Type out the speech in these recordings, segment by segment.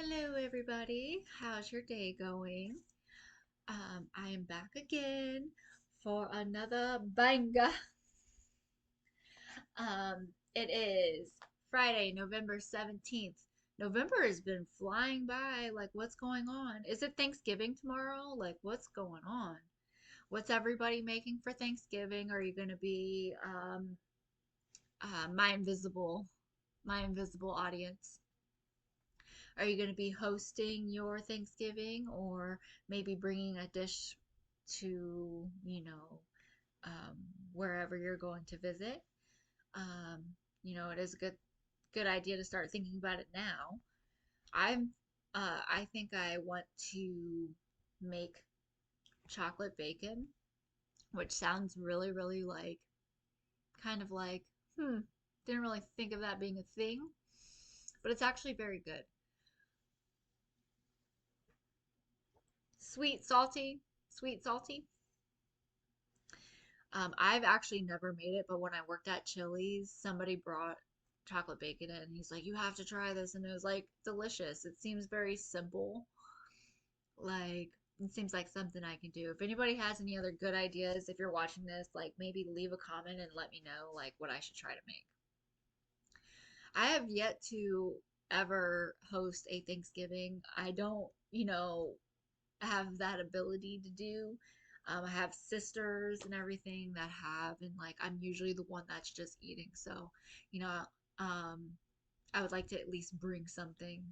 Hello, everybody. How's your day going? I am back again for another banger. It is Friday, November 17th. November has been flying by. Like, what's going on? Is it Thanksgiving tomorrow? Like, what's going on? What's everybody making for Thanksgiving? Are you going to be my invisible audience? Are you going to be hosting your Thanksgiving or maybe bringing a dish to, um, wherever you're going to visit? Um, it is a good idea to start thinking about it now. I'm I think I want to make chocolate bacon, which sounds really, really like kind of like, hmm, didn't really think of that being a thing, but it's actually very good. Sweet, salty, sweet, salty. I've actually never made it, but when I worked at Chili's, somebody brought chocolate bacon in, and he's like, "You have to try this," and it was like delicious. It seems very simple. Like it seems like something I can do. If anybody has any other good ideas, if you're watching this, like maybe leave a comment and let me know like what I should try to make. I have yet to ever host a Thanksgiving. I don't, have that ability to do. I have sisters and everything that have, and like I'm usually the one that's just eating. So, you know, um, I would like to at least bring something.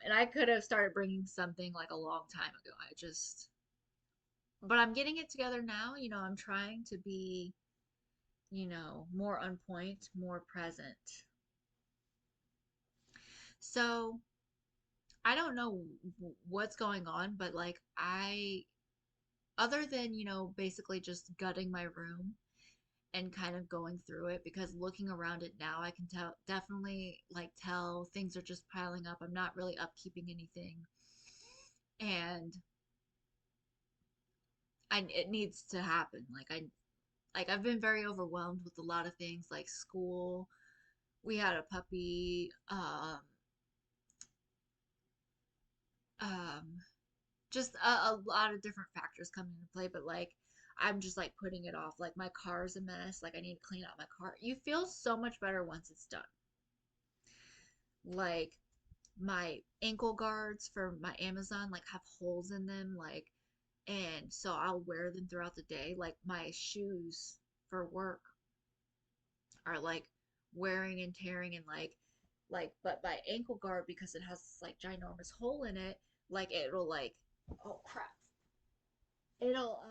And I could have started bringing something like a long time ago. But I'm getting it together now. I'm trying to be, more on point, more present. So I don't know what's going on, but like other than, basically just gutting my room and kind of going through it because looking around it now, I can tell definitely like tell things are just piling up. I'm not really upkeeping anything. And it needs to happen. I've been very overwhelmed with a lot of things like school. We had a puppy, um, just a lot of different factors coming into play, but like I'm just like putting it off. Like my car's a mess. Like I need to clean out my car. You feel so much better once it's done. Like my ankle guards for my Amazon like have holes in them, like, and so I'll wear them throughout the day. Like my shoes for work are like wearing and tearing and but my ankle guard because it has this like ginormous hole in it, like it'll like, oh crap, it'll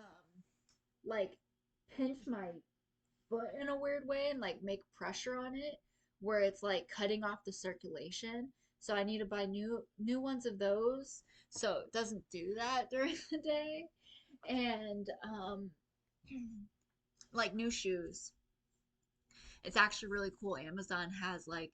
like pinch my foot in a weird way and like make pressure on it where it's like cutting off the circulation. So I need to buy new ones of those so it doesn't do that during the day. And like new shoes. It's actually really cool. Amazon has like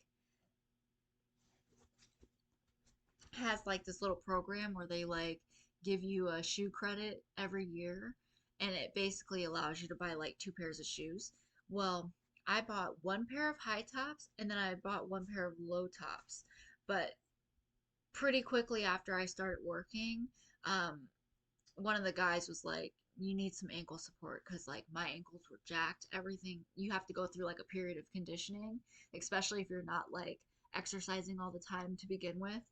this little program where they like give you a shoe credit every year and it basically allows you to buy like two pairs of shoes. Well, I bought one pair of high tops and then I bought one pair of low tops. But pretty quickly after I started working, um, one of the guys was like, "You need some ankle support because like my ankles were jacked. Everything you have to go through like a period of conditioning, especially if you're not like exercising all the time to begin with."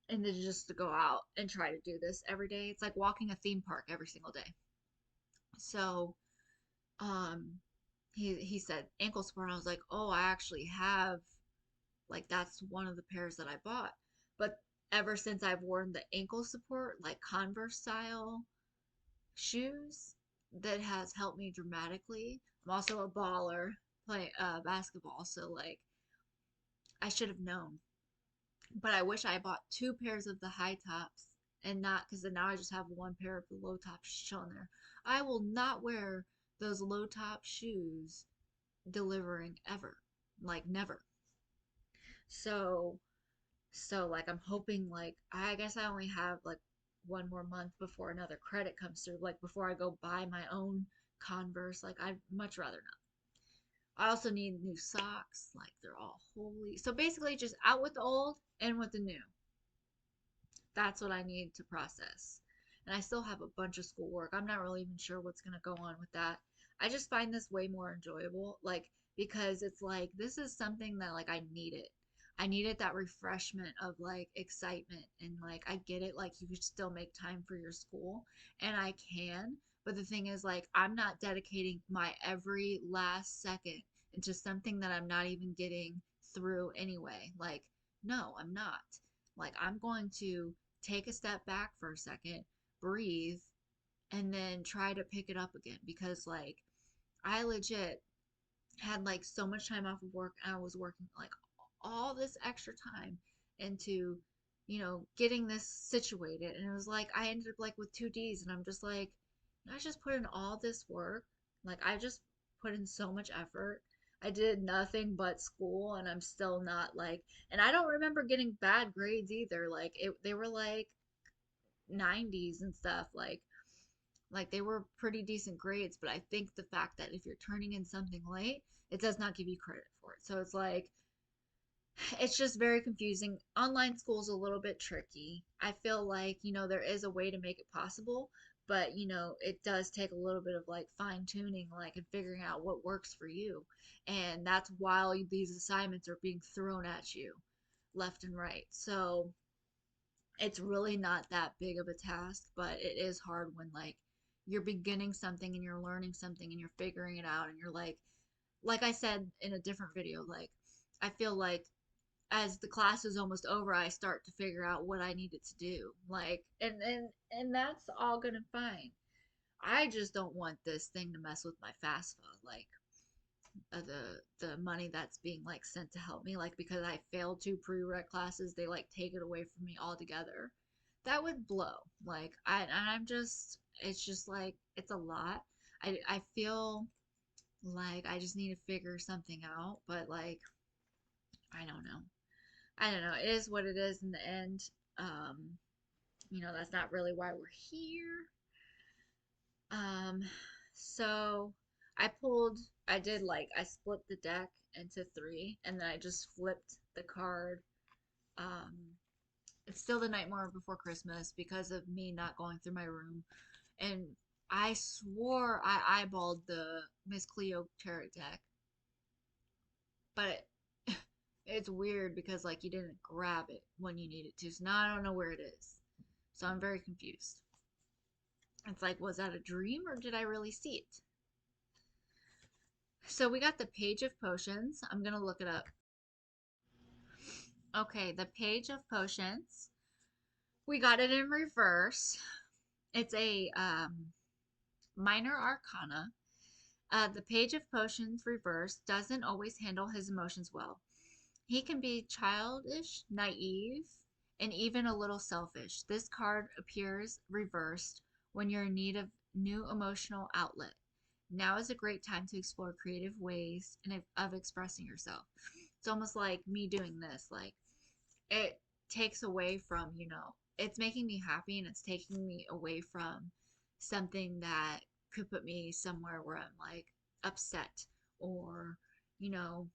And then just to go out and try to do this every day, it's like walking a theme park every single day. So um he said ankle support, and I was like, oh, I actually have, like, that's one of the pairs that I bought. But ever since I've worn the ankle support like Converse style shoes, that has helped me dramatically. I'm also a baller, play basketball, so like I should have known. But I wish I bought two pairs of the high tops and not, because then now I just have one pair of the low tops shown there. I will not wear those low top shoes delivering ever. Like never. So like I'm hoping, like I guess I only have like one more month before another credit comes through, like before I go buy my own Converse. Like I'd much rather not. I also need new socks, like they're all holy. So basically just out with the old and with the new. That's what I need to process. And I still have a bunch of schoolwork. I'm not really even sure what's going to go on with that. I just find this way more enjoyable, like, because it's like, this is something that, like, I needed. I needed that refreshment of, like, excitement. And, like, I get it. Like, you could still make time for your school, and I can. But the thing is, like, I'm not dedicating my every last second into something that I'm not even getting through anyway. Like, no, I'm not. Like, I'm going to take a step back for a second, breathe, and then try to pick it up again because, like, I legit had like so much time off of work. And I was working like all this extra time into, getting this situated. And it was like I ended up like with two D's, and I'm just like, I just put in all this work. Like, I just put in so much effort. I did nothing but school, and I'm still not like, and I don't remember getting bad grades either. Like, they were like 90s and stuff. Like they were pretty decent grades, but I think the fact that if you're turning in something late, it does not give you credit for it. So it's like, it's just very confusing. Online school is a little bit tricky. I feel like, there is a way to make it possible, but, it does take a little bit of like fine tuning, like, and figuring out what works for you. And that's while these assignments are being thrown at you left and right. So it's really not that big of a task, but it is hard when, like, you're beginning something and you're learning something and you're figuring it out, and you're like I said in a different video, like, I feel like as the class is almost over, I start to figure out what I needed to do. Like, and that's all good and fine. I just don't want this thing to mess with my FAFSA, like, the money that's being like sent to help me, like, because I failed two prereq classes, they like take it away from me altogether. That would blow. Like, I'm just, it's just like, it's a lot. I feel like I just need to figure something out, but, like, I don't know. I don't know. It is what it is in the end. Um, that's not really why we're here. Um, so I pulled, I split the deck into three, and then I just flipped the card. Um, it's still the Nightmare Before Christmas because of me not going through my room. And I swore I eyeballed the Miss Cleo tarot deck, but it's weird because, like, you didn't grab it when you needed to. So now I don't know where it is. So I'm very confused. It's like, was that a dream or did I really see it? So we got the Page of Potions. I'm going to look it up. Okay, the Page of Potions. We got it in reverse. It's a minor arcana. The Page of Potions reverse doesn't always handle his emotions well. He can be childish, naive, and even a little selfish. This card appears reversed when you're in need of new emotional outlet. Now is a great time to explore creative ways of expressing yourself. It's almost like me doing this. Like, it takes away from, it's making me happy, and it's taking me away from something that could put me somewhere where I'm like upset, or, you know,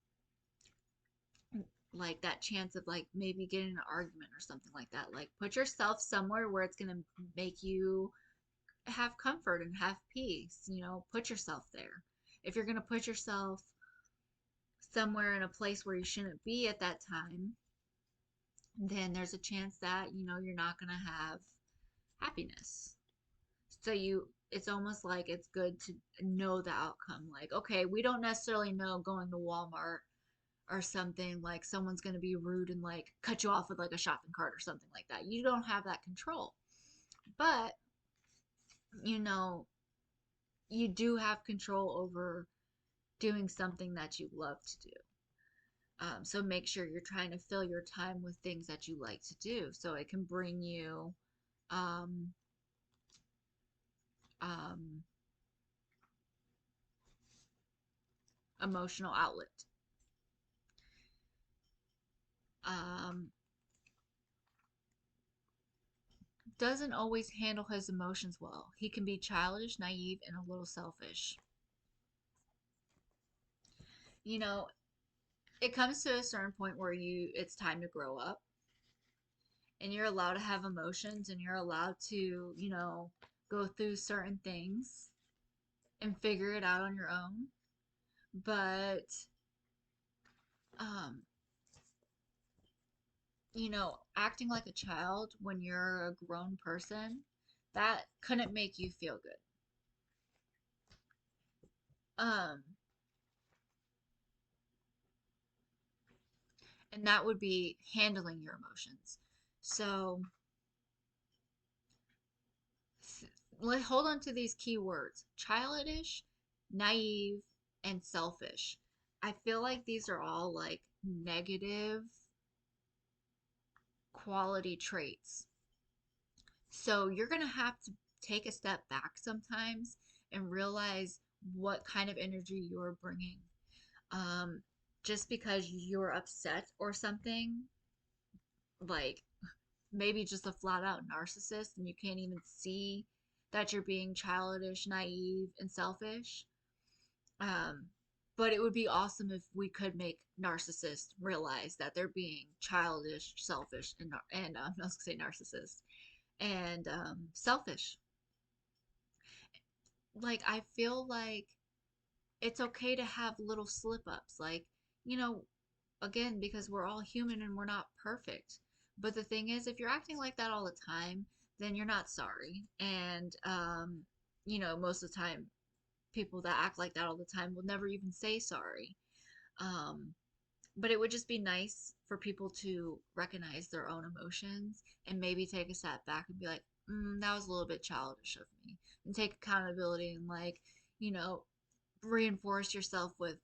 like that chance of like maybe getting an argument or something like that. Like, put yourself somewhere where it's going to make you have comfort and have peace. Put yourself there. If you're going to put yourself somewhere in a place where you shouldn't be at that time, then there's a chance that, you're not going to have happiness. So it's almost like it's good to know the outcome. Like, okay, we don't necessarily know going to Walmart or something, like someone's going to be rude and like cut you off with like a shopping cart or something like that. You don't have that control. But, you know, you do have control over doing something that you love to do. So make sure you're trying to fill your time with things that you like to do, so it can bring you um, um, emotional outlet. Um, doesn't always handle his emotions well. He can be childish, naive, and a little selfish. You know, it comes to a certain point where it's time to grow up, and you're allowed to have emotions and you're allowed to, go through certain things and figure it out on your own. But, um, acting like a child when you're a grown person, that couldn't make you feel good. Um, and that would be handling your emotions. So, hold on to these key words: childish, naive, and selfish. I feel like these are all like negative quality traits. So you're going to have to take a step back sometimes and realize what kind of energy you're bringing. Um, just because you're upset or something, like maybe just a flat out narcissist, and you can't even see that you're being childish, naive, and selfish. Um, but it would be awesome if we could make narcissists realize that they're being childish, selfish, and I was gonna say narcissist and selfish. Like I feel like it's okay to have little slip ups, like you know, again because we're all human and we're not perfect. But the thing is, if you're acting like that all the time, then you're not sorry. And most of the time, people that act like that all the time will never even say sorry. Um, but it would just be nice for people to recognize their own emotions and maybe take a step back and be like, that was a little bit childish of me, and take accountability and you know, reinforce yourself with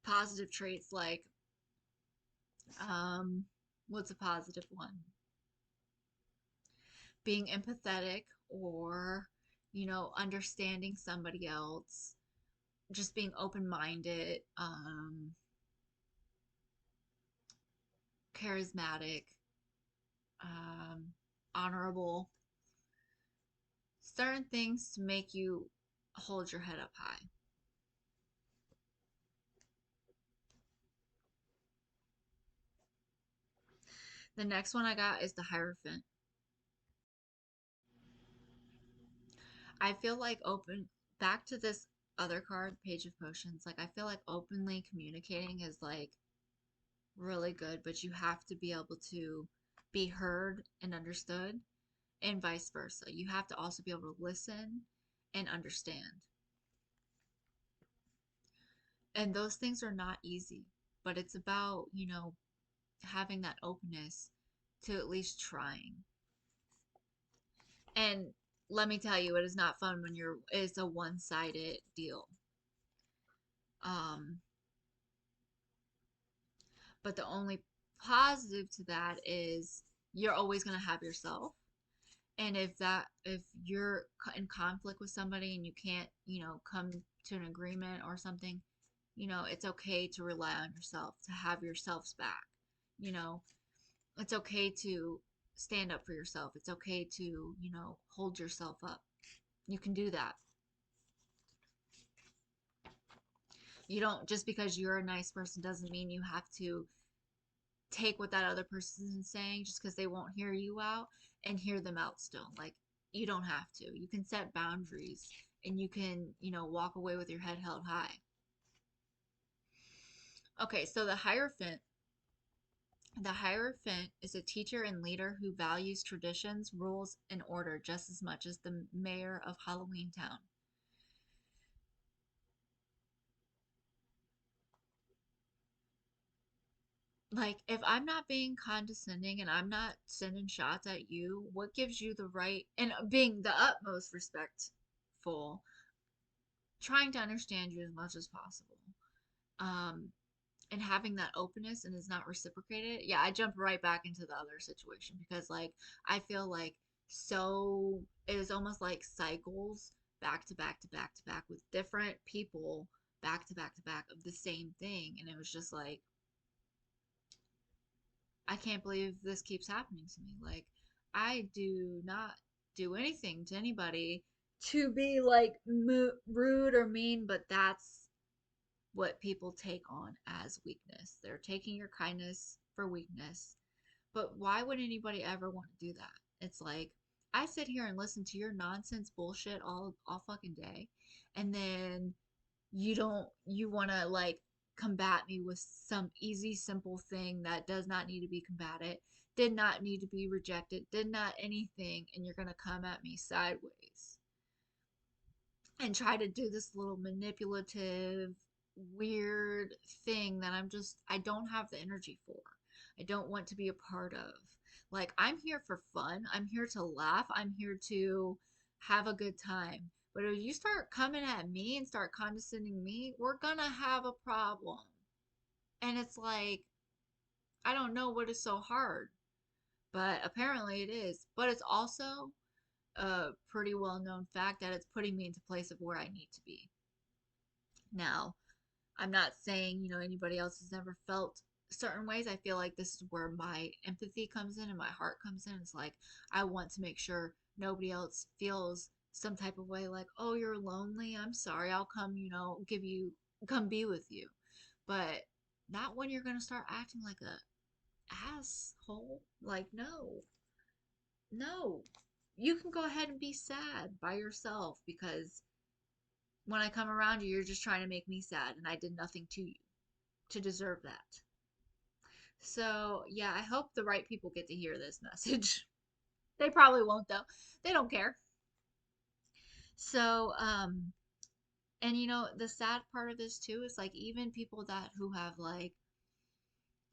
positive traits like, um, what's a positive one? Being empathetic or, understanding somebody else, just being open minded, charismatic, um, honorable, certain things to make you hold your head up high. The next one I got is the Hierophant. I feel like back to this other card, Page of Potions, like I feel like openly communicating is like really good, but you have to be able to be heard and understood, and vice versa. You have to also be able to listen and understand. And those things are not easy, but it's about, having that openness to at least trying. And let me tell you, it is not fun when it's a one-sided deal. Um, but the only positive to that is you're always going to have yourself. And if you're in conflict with somebody and you can't, come to an agreement or something, it's okay to rely on yourself, to have yourselves back. You know, it's okay to stand up for yourself. It's okay to, hold yourself up. You can do that. You don't, just because you're a nice person doesn't mean you have to take what that other person is saying just because they won't hear you out, and hear them out still. Like, you don't have to. You can set boundaries and you can, walk away with your head held high. Okay, so the Hierophant is a teacher and leader who values traditions, rules, and order just as much as the mayor of Halloween Town. Like, if I'm not being condescending and I'm not sending shots at you, what gives you the right, and being the utmost respectful, trying to understand you as much as possible, um, and having that openness and is not reciprocated, yeah, I jump right back into the other situation because, like, I feel like so it is almost like cycles back to back to back to back with different people back to back to back of the same thing. And it was just like, I can't believe this keeps happening to me. Like, I do not do anything to anybody to be like rude or mean, but that's what people take on as weakness. They're taking your kindness for weakness. But why would anybody ever want to do that? It's like I sit here and listen to your nonsense bullshit all fucking day, and then you want to like combat me with some easy simple thing that does not need to be combated, did not need to be rejected, did not anything, and you're going to come at me sideways and try to do this little manipulative, weird thing that I don't have the energy for. I don't want to be a part of. Like, I'm here for fun. I'm here to laugh. I'm here to have a good time. But if you start coming at me and start condescending me, we're gonna have a problem. And it's like, I don't know what is so hard, but apparently it is. But it's also a pretty well known fact that it's putting me into place of where I need to be. Now, I'm not saying, anybody else has never felt certain ways. I feel like this is where my empathy comes in and my heart comes in. It's like I want to make sure nobody else feels some type of way like, oh, you're lonely. I'm sorry. I'll come, come be with you. But not when you're going to start acting like a asshole. Like, no, no. You can go ahead and be sad by yourself because when I come around you, you're just trying to make me sad, and I did nothing to you to deserve that. So, yeah, I hope the right people get to hear this message. They probably won't, though. They don't care. So, and the sad part of this too is like even people that who have like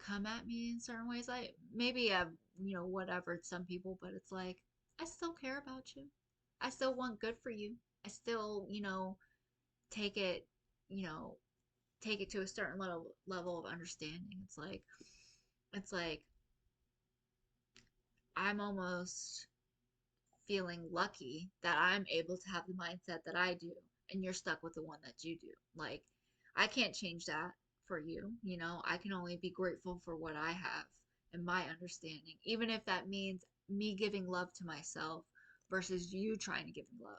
come at me in certain ways, like maybe whatever to some people, but it's like I still care about you. I still want good for you. I still, take it, you know, take it to a certain level of understanding. It's like I'm almost feeling lucky that I'm able to have the mindset that I do, and you're stuck with the one that you do. Like, I can't change that for you. I can only be grateful for what I have and my understanding, even if that means me giving love to myself versus you trying to give me love.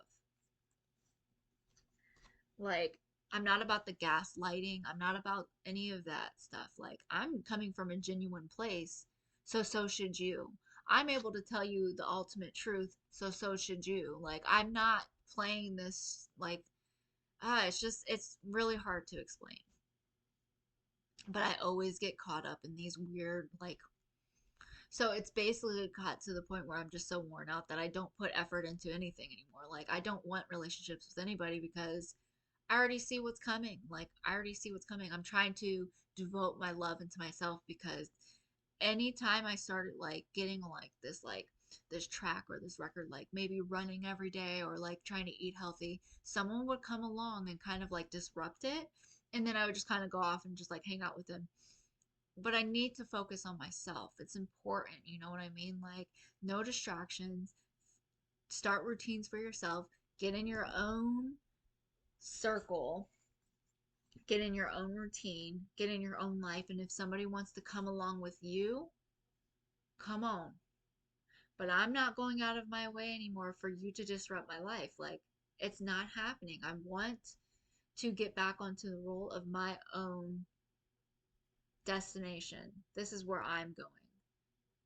Like, I'm not about the gaslighting. I'm not about any of that stuff. Like, I'm coming from a genuine place, so should you. I'm able to tell you the ultimate truth, so should you. Like, I'm not playing this like it's really hard to explain. But I always get caught up in these weird like so it's basically got to the point where I'm just so worn out that I don't put effort into anything anymore. Like, I don't want relationships with anybody because I already see what's coming. Like, I already see what's coming. I'm trying to devote my love into myself because anytime I started like getting like this track or this record, like maybe running every day or like trying to eat healthy, someone would come along and kind of like disrupt it. And then I would just kind of go off and just like hang out with them. But I need to focus on myself. It's important. You know what I mean? Like, no distractions. Start routines for yourself. Get in your own circle, get in your own routine, get in your own life. And if somebody wants to come along with you, come on. But I'm not going out of my way anymore for you to disrupt my life. Like, it's not happening. I want to get back onto the role of my own destination. This is where I'm going.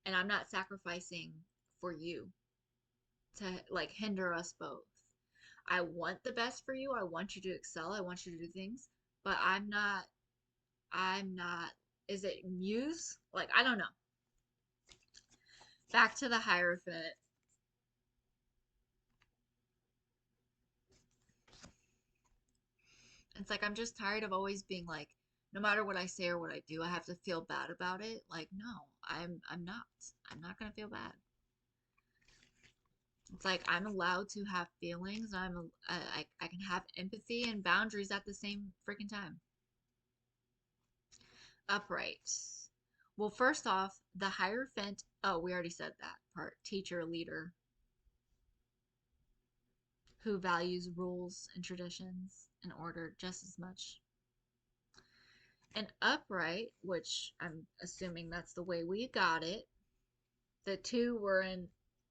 And I'm not sacrificing for you to like hinder us both. I want the best for you. I want you to excel. I want you to do things, but I'm not, is it muse? Like, I don't know. Back to the Hierophant. It's like I'm just tired of always being like, no matter what I say or what I do, I have to feel bad about it. Like, no, I'm not. I'm not gonna feel bad. It's like I'm allowed to have feelings. I can have empathy and boundaries at the same freaking time. Upright. Well, first off, the Hierophant. Oh, we already said that part. Teacher, leader, who values rules and traditions and order just as much. And upright, which I'm assuming that's the way we got it. The two were in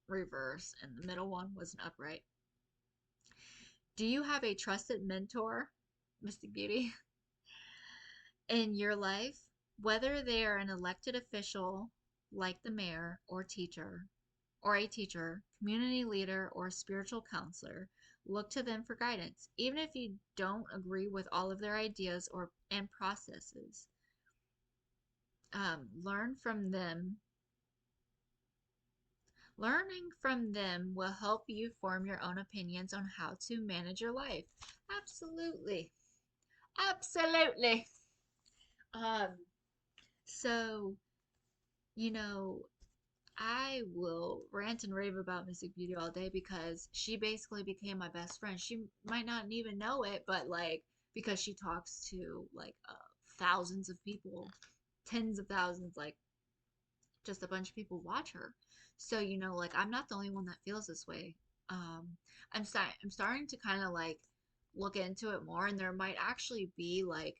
reverse, and the middle one was an upright. Do you have a trusted mentor, Mystic Beauty, in your life? Whether they are an elected official like the mayor or a teacher, community leader, or spiritual counselor. Look to them for guidance, even if you don't agree with all of their ideas or and processes. Learn from them. Learning from them will help you form your own opinions on how to manage your life. Absolutely. Absolutely. Um, so, you know, I will rant and rave about Mystic Beauty all day because she basically became my best friend. She might not even know it, but like, because she talks to like thousands of people, tens of thousands, like just a bunch of people watch her. So, like I'm not the only one that feels this way. Um, I'm starting to kind of like look into it more, and there might actually be like,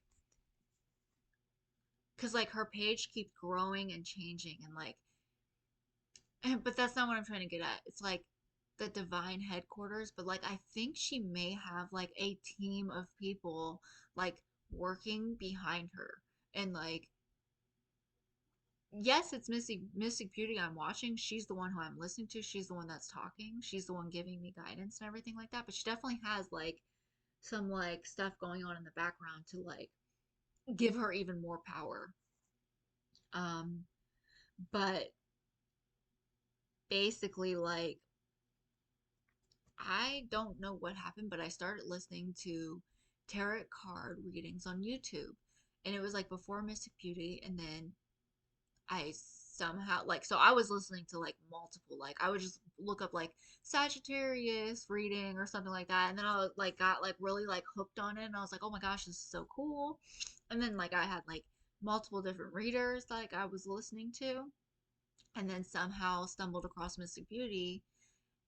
because like her page keeps growing and changing, and like, but that's not what I'm trying to get at. It's like the divine headquarters, but like I think she may have like a team of people like working behind her, and like yes, it's Mystic Beauty I'm watching. She's the one who I'm listening to. She's the one that's talking. She's the one giving me guidance and everything like that. But she definitely has like some like stuff going on in the background to like give her even more power. Um, but basically like I don't know what happened, but I started listening to tarot card readings on YouTube. And it was like before Mystic Beauty, and then I somehow like so I was listening to like multiple like I would just look up like Sagittarius reading or something like that, and then I like got like really like hooked on it, and I was like, oh my gosh, this is so cool. And then like I had like multiple different readers like I was listening to, and then somehow stumbled across Mystic Beauty,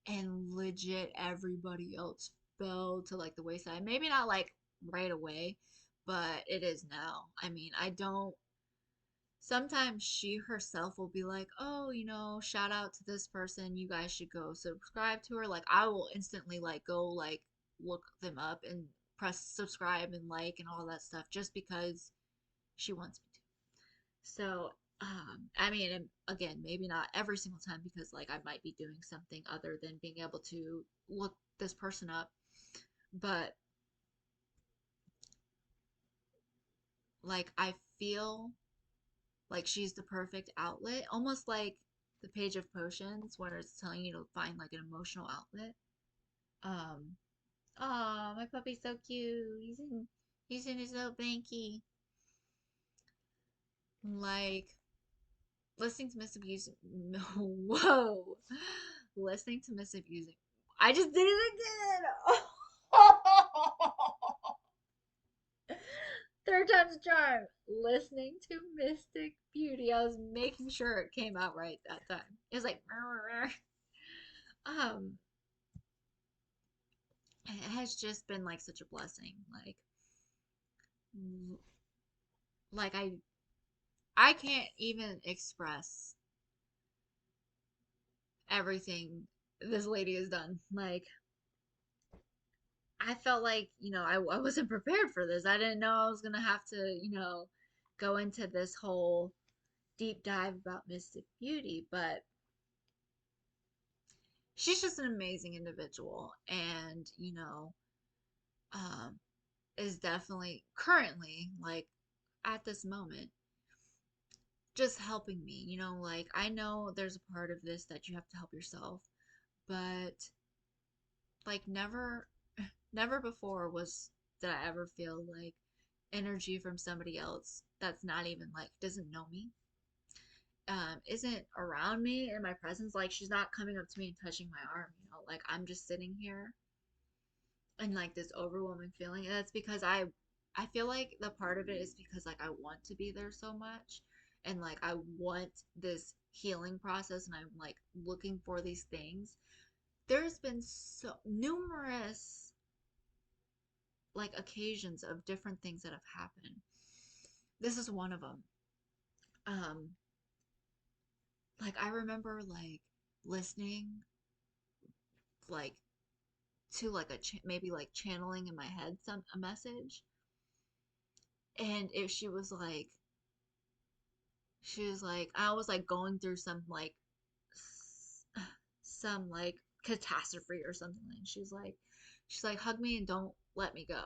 and legit everybody else fell to like the wayside. Maybe not like right away, but it is now. I mean, I don't sometimes she herself will be like, oh, shout out to this person. You guys should go subscribe to her. Like, I will instantly, like, go, like, look them up and press subscribe and like and all that stuff just because she wants me to. So, I mean, and again, maybe not every single time because, like, I might be doing something other than being able to look this person up. But, like, I feel like she's the perfect outlet, almost like the page of potions where it's telling you to find like an emotional outlet. Um, oh, my puppy's so cute. He's in his little blankie. Like listening to Miss Abuse. No, whoa, listening to Miss Abusing. I just did it again. Third time's a charm. Listening to Mystic Beauty. I was making sure it came out right that time. It was like, um, it has just been like such a blessing. Like I can't even express everything this lady has done. Like I felt like, I wasn't prepared for this. I didn't know I was gonna have to, go into this whole deep dive about Mystic Beauty, but she's just an amazing individual, and um is definitely currently like at this moment just helping me. Like I know there's a part of this that you have to help yourself, but like never before was did I ever feel like energy from somebody else that's not even like doesn't know me, isn't around me in my presence. Like she's not coming up to me and touching my arm, like I'm just sitting here and like this overwhelming feeling. And that's because I feel like the part of it is because like I want to be there so much, and like I want this healing process, and I'm like looking for these things. There's been so numerous like occasions of different things that have happened. This is one of them. Um like I remember like listening like to like maybe like channeling in my head some a message, and if she was like She was like, I was like going through some like catastrophe or something. And she's like, hug me and don't let me go.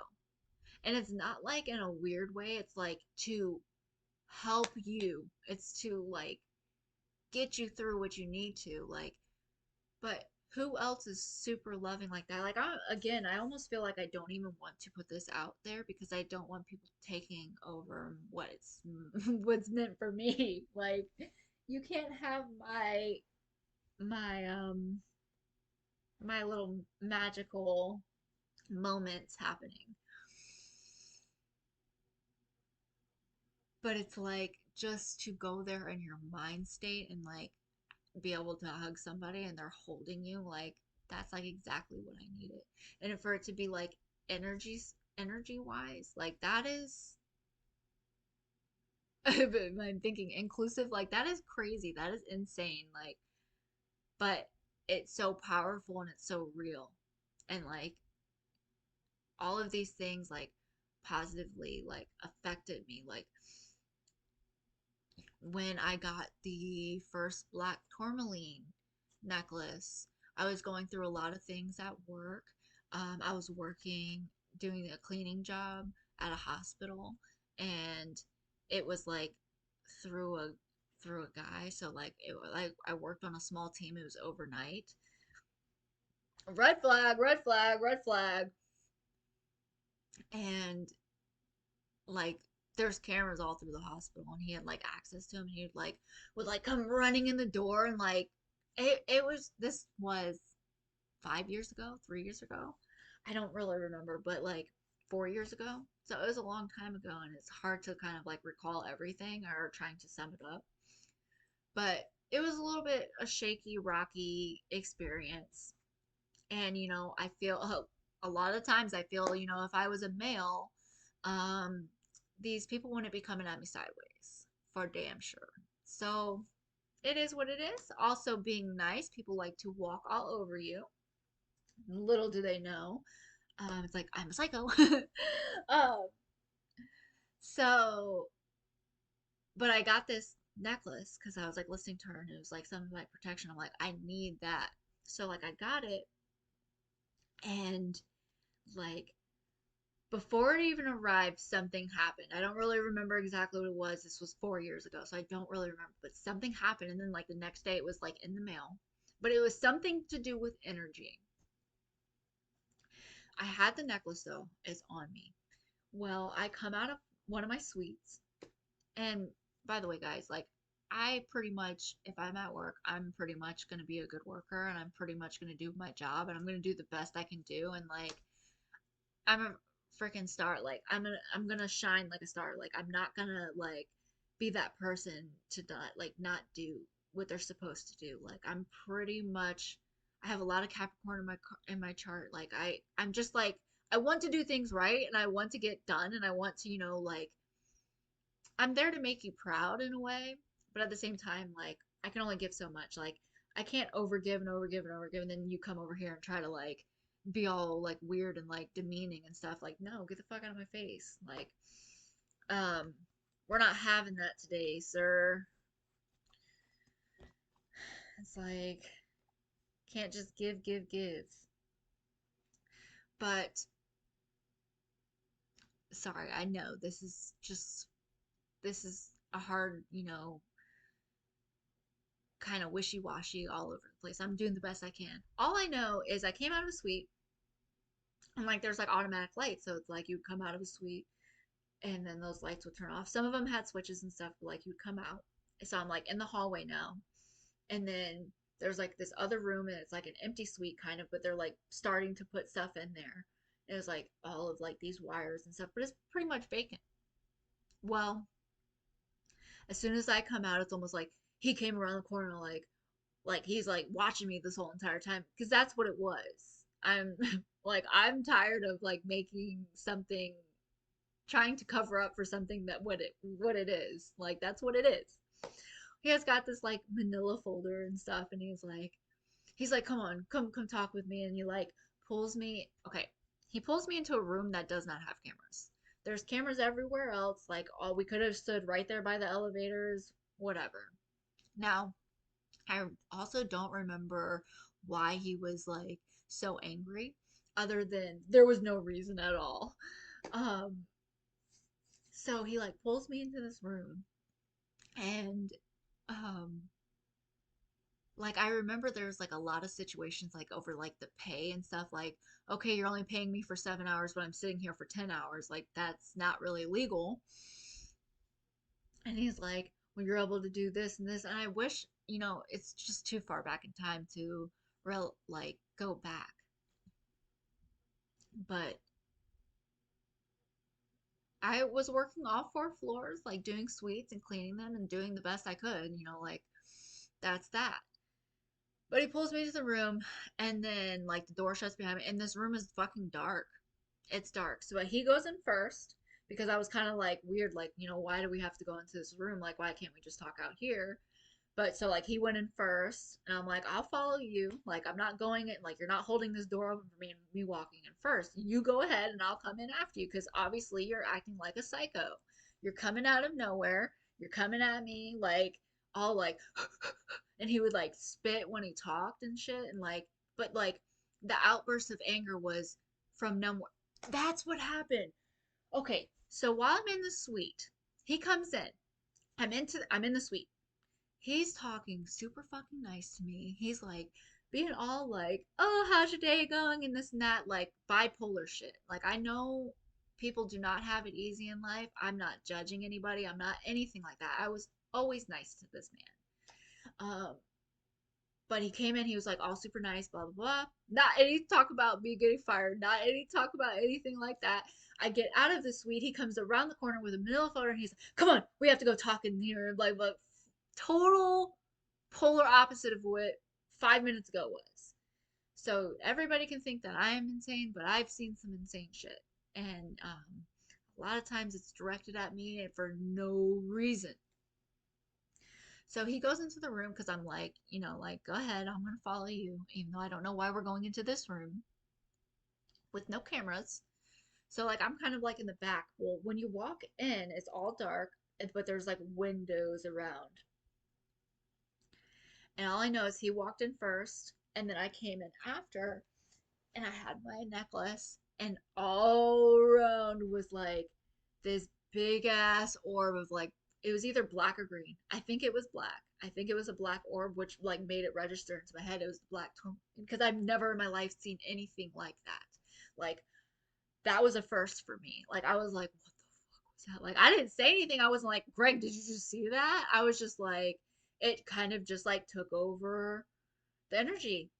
And it's not like in a weird way. It's like to help you. It's to like get you through what you need to. Like, but who else is super loving like that? Like, I almost feel like I don't even want to put this out there because I don't want people taking over what it's what's meant for me. Like, you can't have my my little magical moments happening. But it's like just to go there in your mind state and like be able to hug somebody and they're holding you, like that's like exactly what I needed. And for it to be like energy wise, like that is I'm thinking inclusive, like that is crazy. That is insane. Like, but it's so powerful and it's so real. And like all of these things like positively like affected me. Like when I got the first black tourmaline necklace, I was going through a lot of things at work. I was working, doing a cleaning job at a hospital, and it was like through a through a guy. So like I worked on a small team. It was overnight. Red flag, red flag, red flag. And like there's cameras all through the hospital and he had like access to him and he would like come running in the door and like it was this was 5 years ago, 3 years ago. I don't really remember, but like 4 years ago. So it was a long time ago and it's hard to kind of like recall everything or trying to sum it up. But it was a little bit a shaky, rocky experience. And I feel a lot of times I feel, if I was a male, um, these people wouldn't be coming at me sideways for damn sure. So it is what it is. Also, being nice, people like to walk all over you. Little do they know, it's like I'm a psycho. um, so, but I got this necklace because I was like listening to her and it was like something like protection. I'm like, I need that. So like I got it and like before it even arrived, something happened. I don't really remember exactly what it was. This was 4 years ago, so I don't really remember. But something happened, and then like the next day, it was like in the mail. But it was something to do with energy. I had the necklace though; it's on me. Well, I come out of one of my suites, and by the way, guys, like I pretty much, if I'm at work, I'm pretty much gonna be a good worker, and I'm pretty much gonna do my job, and I'm gonna do the best I can do, and like I'm a freaking star. Like I'm gonna shine like a star. Like I'm not gonna like be that person to not do what they're supposed to do. Like I'm pretty much I have a lot of Capricorn in my chart. Like I'm just like I want to do things right and I want to get done and I want to, like I'm there to make you proud in a way, but at the same time, like I can only give so much. Like I can't overgive and overgive and overgive, and then you come over here and try to like be all like weird and like demeaning and stuff. Like no, get the fuck out of my face. Like um, we're not having that today, sir. It's like can't just give, give, give. But sorry, I know this is a hard, kind of wishy-washy all over the place. I'm doing the best I can. All I know is I came out of a suite and like there's like automatic lights, so it's like you would come out of a suite and then those lights would turn off. Some of them had switches and stuff, but like you would come out. So I'm like in the hallway now, and then there's like this other room and it's like an empty suite kind of, but they're like starting to put stuff in there. It was like all of like these wires and stuff, but it's pretty much vacant. Well, as soon as I come out, it's almost like he came around the corner like he's like watching me this whole entire time because that's what it was. I'm like I'm tired of like making something trying to cover up for something that what it is. Like that's what it is. He has got this like manila folder and stuff and he's like come on, come talk with me and he like pulls me okay. He pulls me into a room that does not have cameras. There's cameras everywhere else. Like all we could have stood right there by the elevators whatever. Now, I also don't remember why he was like so angry, other than there was no reason at all. Um, so he like pulls me into this room, and um like I remember there's like a lot of situations like over like the pay and stuff, like, okay, you're only paying me for 7 hours, but I'm sitting here for 10 hours. Like, that's not really legal. And he's like, well, you're able to do this and this. And I wish, it's just too far back in time to like go back. But I was working all four floors, like doing suites and cleaning them and doing the best I could, like that's that. But he pulls me to the room, and then like the door shuts behind me, and this room is fucking dark. It's dark. So he goes in first because I was kind of like weird, like, why do we have to go into this room? Like, why can't we just talk out here? But so like he went in first, and I'm like, I'll follow you. Like, I'm not going in. Like, you're not holding this door open for me and me walking in first. You go ahead, and I'll come in after you because obviously you're acting like a psycho. You're coming out of nowhere. You're coming at me like all like, and he would like spit when he talked and shit, and like, but like the outburst of anger was from nowhere. That's what happened. Okay, so while I'm in the suite, he comes in. I'm in the suite. He's talking super fucking nice to me. He's like being all like, "Oh, how's your day going?" and this and that, like bipolar shit. Like, I know people do not have it easy in life. I'm not judging anybody. I'm not anything like that. I was always nice to this man. But he came in, he was like all super nice, blah blah blah. Not any talk about me getting fired, not any talk about anything like that. I get out of the suite, he comes around the corner with a middle photo, and he's like, come on, we have to go talk in here. Like, but total polar opposite of what 5 minutes ago was. So everybody can think that I am insane, but I've seen some insane shit. And a lot of times it's directed at me for no reason. So he goes into the room because I'm like, like, go ahead, I'm going to follow you, even though I don't know why we're going into this room with no cameras. So, like, I'm kind of like in the back. Well, when you walk in, it's all dark, but there's like windows around. And all I know is he walked in first, and then I came in after, and I had my necklace, and all around was like this big ass orb of like, it was either black or green. I think it was black. I think it was a black orb, which like made it register into my head. It was the black tourmaline because I've never in my life seen anything like that. Like, that was a first for me. Like, I was like, what the fuck was that? Like, I didn't say anything. I wasn't like, Greg, did you just see that? I was just like, it kind of just like took over the energy.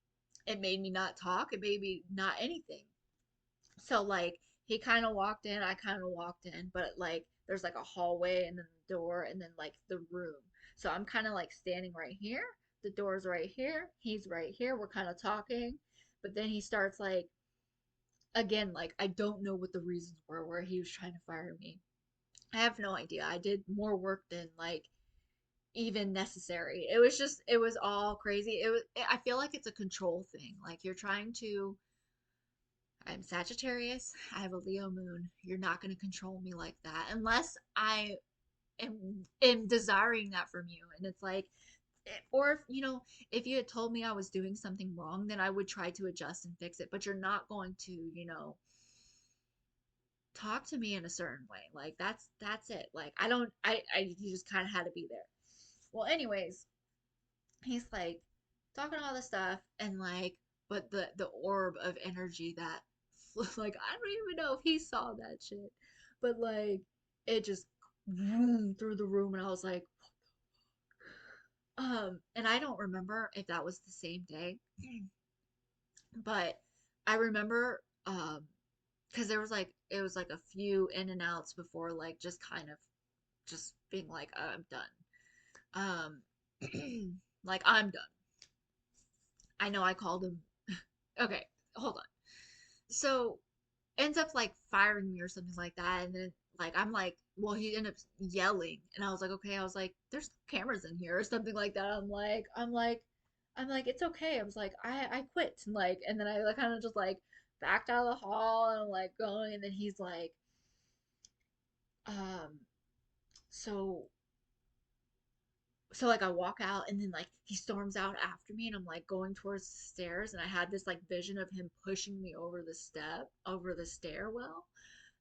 It made me not talk. It made me not anything. So like he kind of walked in, I kind of walked in, but like there's like a hallway and then the door and then like the room. So I'm kind of like standing right here. The door's right here. He's right here. We're kind of talking. But then he starts like again, like I don't know what the reasons were where he was trying to fire me. I have no idea. I did more work than like even necessary. It was all crazy. I feel like it's a control thing. Like, you're trying to I'm Sagittarius. I have a Leo moon. You're not going to control me like that unless I am desiring that from you. And it's like, or if if you had told me I was doing something wrong, then I would try to adjust and fix it. But you're not going to, talk to me in a certain way. Like, that's it. Like, I don't. I you just kind of had to be there. Well, anyways, he's like talking all this stuff, and like, but the orb of energy that like, I don't even know if he saw that shit, but like it just through the room, and I was like, and I don't remember if that was the same day, but I remember because there was like it was like a few in and outs before like just kind of just being like, I'm done. Like, I'm done. I know I called him. Okay, hold on. So ends up like firing me or something like that, and then like I'm like, well, he ended up yelling, and I was like, okay, I was like, there's no cameras in here or something like that. I'm like, it's okay. I was like, I quit, and like, and then I like kind of just like backed out of the hall, and I'm like going, and then he's like, um, so so like I walk out and then like he storms out after me and I'm like going towards the stairs and I had this like vision of him pushing me over the stairwell.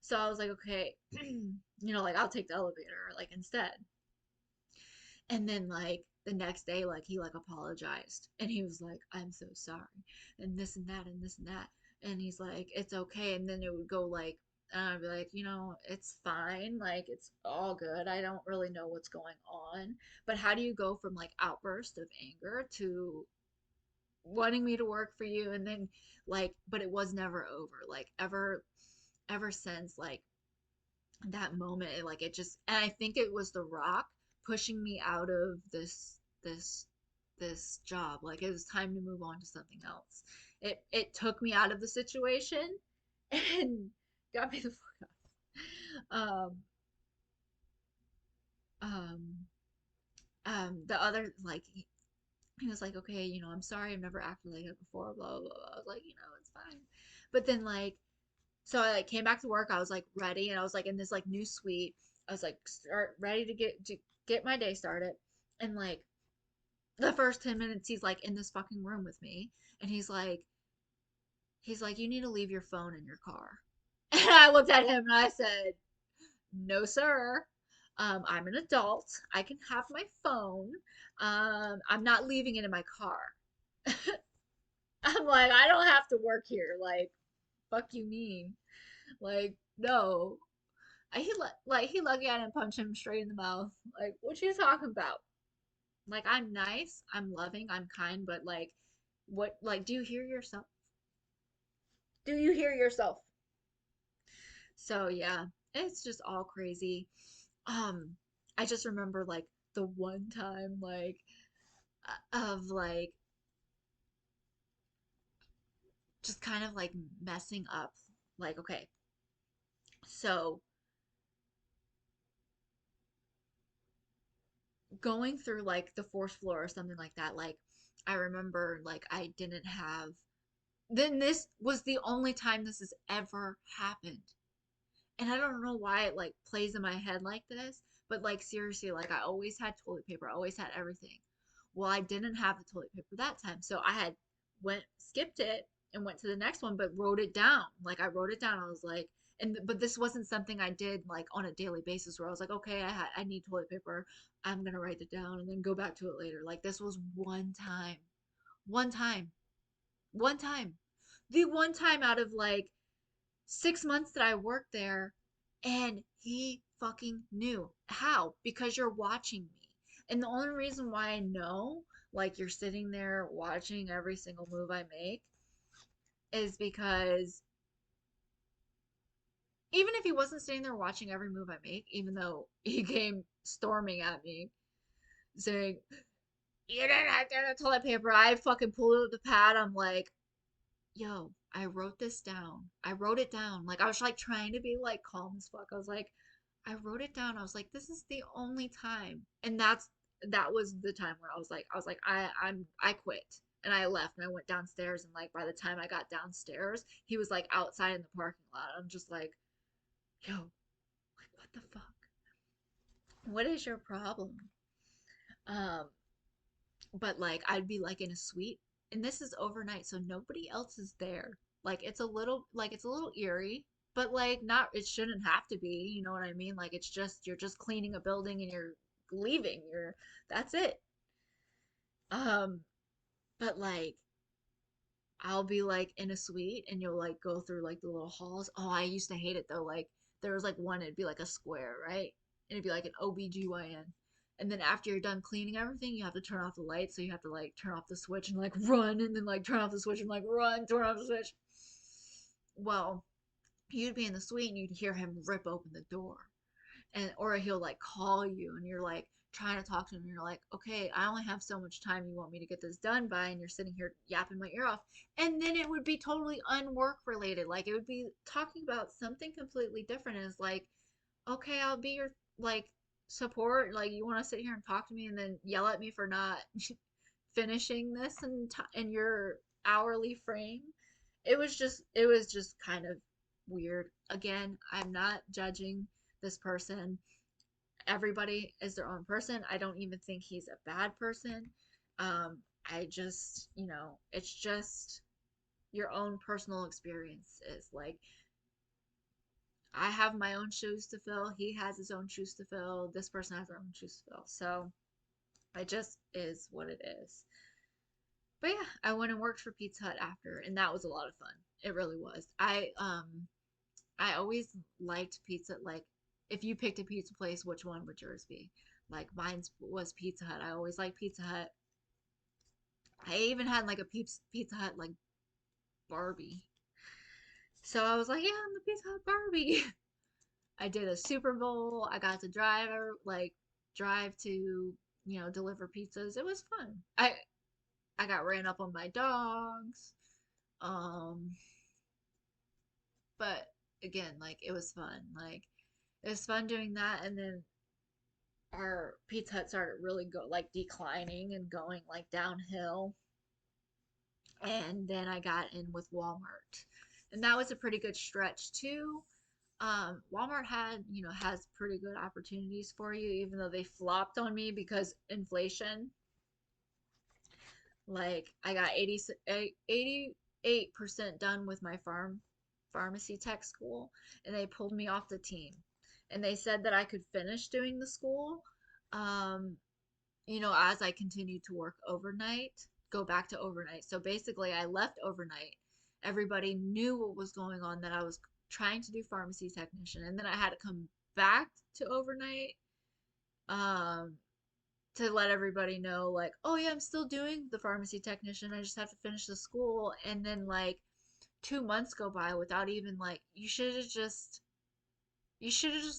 So I was like, okay, like I'll take the elevator like instead. And then like the next day, like he like apologized and he was like, I'm so sorry, and this and that and this and that. And he's like, it's okay. And then it would go like, and I'd be like, it's fine. Like it's all good. I don't really know what's going on. But how do you go from like outburst of anger to wanting me to work for you and then like, but it was never over. Like ever since like that moment like it just, and I think it was the rock pushing me out of this this job. Like it was time to move on to something else. It took me out of the situation and got me the fuck out. Um the other like he was like, okay, I'm sorry, I've never acted like that before, blah blah blah. I was like, it's fine. But then like, so I like came back to work. I was like ready, and I was like in this like new suite. I was like start ready to get my day started. And like the first 10 minutes, he's like in this fucking room with me, and he's like, you need to leave your phone in your car. And I looked at him and I said, no, sir. I'm an adult. I can have my phone. I'm not leaving it in my car. I'm like, I don't have to work here. Like, fuck you mean? Like, no. He lucky I didn't punch him straight in the mouth. Like, what you talking about? Like, I'm nice, I'm loving, I'm kind, but like, what? Like, do you hear yourself? Do you hear yourself? So yeah, it's just all crazy. Um, I just remember like the one time like of like just kind of like messing up. Like, okay, so going through like the fourth floor or something like that. Like, I remember like I didn't have then this was the only time this has ever happened. And I don't know why it like plays in my head like this, but like seriously, like I always had toilet paper, I always had everything. Well, I didn't have the toilet paper that time, so I had went skipped it and went to the next one, but wrote it down. Like I wrote it down. I was like, but this wasn't something I did like on a daily basis where I was like, okay, I need toilet paper. I'm gonna write it down and then go back to it later. Like this was one time, one time, the one time out of like 6 months that I worked there, and he fucking knew. How? Because you're watching me. And the only reason why I know, like, you're sitting there watching every single move I make is because even if he wasn't sitting there watching every move I make, even though he came storming at me saying, you didn't have to get the toilet paper, I fucking pulled out the pad. I'm like, yo, I wrote this down. I wrote it down. Like I was like trying to be like calm as fuck. I was like, I wrote it down. I was like, this is the only time. And that was the time where I was like, I quit. And I left and I went downstairs and like by the time I got downstairs, he was like outside in the parking lot. I'm just like, yo, like what the fuck? What is your problem? Um, but like I'd be like in a suite and this is overnight so nobody else is there. Like it's a little eerie, but like not it shouldn't have to be, you know what I mean? Like it's just you're just cleaning a building and you're leaving. You're That's it. Um but like I'll be like in a suite and you'll like go through like the little halls. Oh, I used to hate it though. Like there was like one, it'd be like a square, right? And it'd be like an OBGYN. And then after you're done cleaning everything, you have to turn off the lights. So you have to like turn off the switch and like run and then like turn off the switch and like run, turn off the switch. Well, you'd be in the suite and you'd hear him rip open the door and or he'll like call you and you're like trying to talk to him and you're like, okay, I only have so much time you want me to get this done by, and you're sitting here yapping my ear off. And then it would be totally unwork related. Like it would be talking about something completely different. And it's like, okay, I'll be your like support. Like you want to sit here and talk to me and then yell at me for not finishing this in your hourly frame. It was just kind of weird. Again, I'm not judging this person. everybody is their own person. I don't even think he's a bad person. I just, it's just your own personal experiences. Like, I have my own shoes to fill. He has his own shoes to fill. This person has their own shoes to fill. So it just is what it is. But yeah, I went and worked for Pizza Hut after, and that was a lot of fun. It really was. I always liked pizza. Like, if you picked a pizza place, which one would yours be? Like, mine was Pizza Hut. I always liked Pizza Hut. I even had like a Pizza Hut like Barbie. So I was like, yeah, I'm the Pizza Hut Barbie. I did a Super Bowl. I got to drive to, deliver pizzas. It was fun. I got ran up on by dogs. Um, but again, like it was fun. Like it was fun doing that, and then our Pizza Hut started really declining and going like downhill. And then I got in with Walmart. And that was a pretty good stretch too. Walmart has pretty good opportunities for you, even though they flopped on me because inflation. Like I got 88% done with my pharmacy tech school, and they pulled me off the team. And they said that I could finish doing the school, um, as I continued to work overnight, go back to overnight. So basically, I left overnight. Everybody knew what was going on, that I was trying to do pharmacy technician, and then I had to come back to overnight. Um, to let everybody know, like, oh yeah, I'm still doing the pharmacy technician. I just have to finish the school. And then like 2 months go by without even like you should have just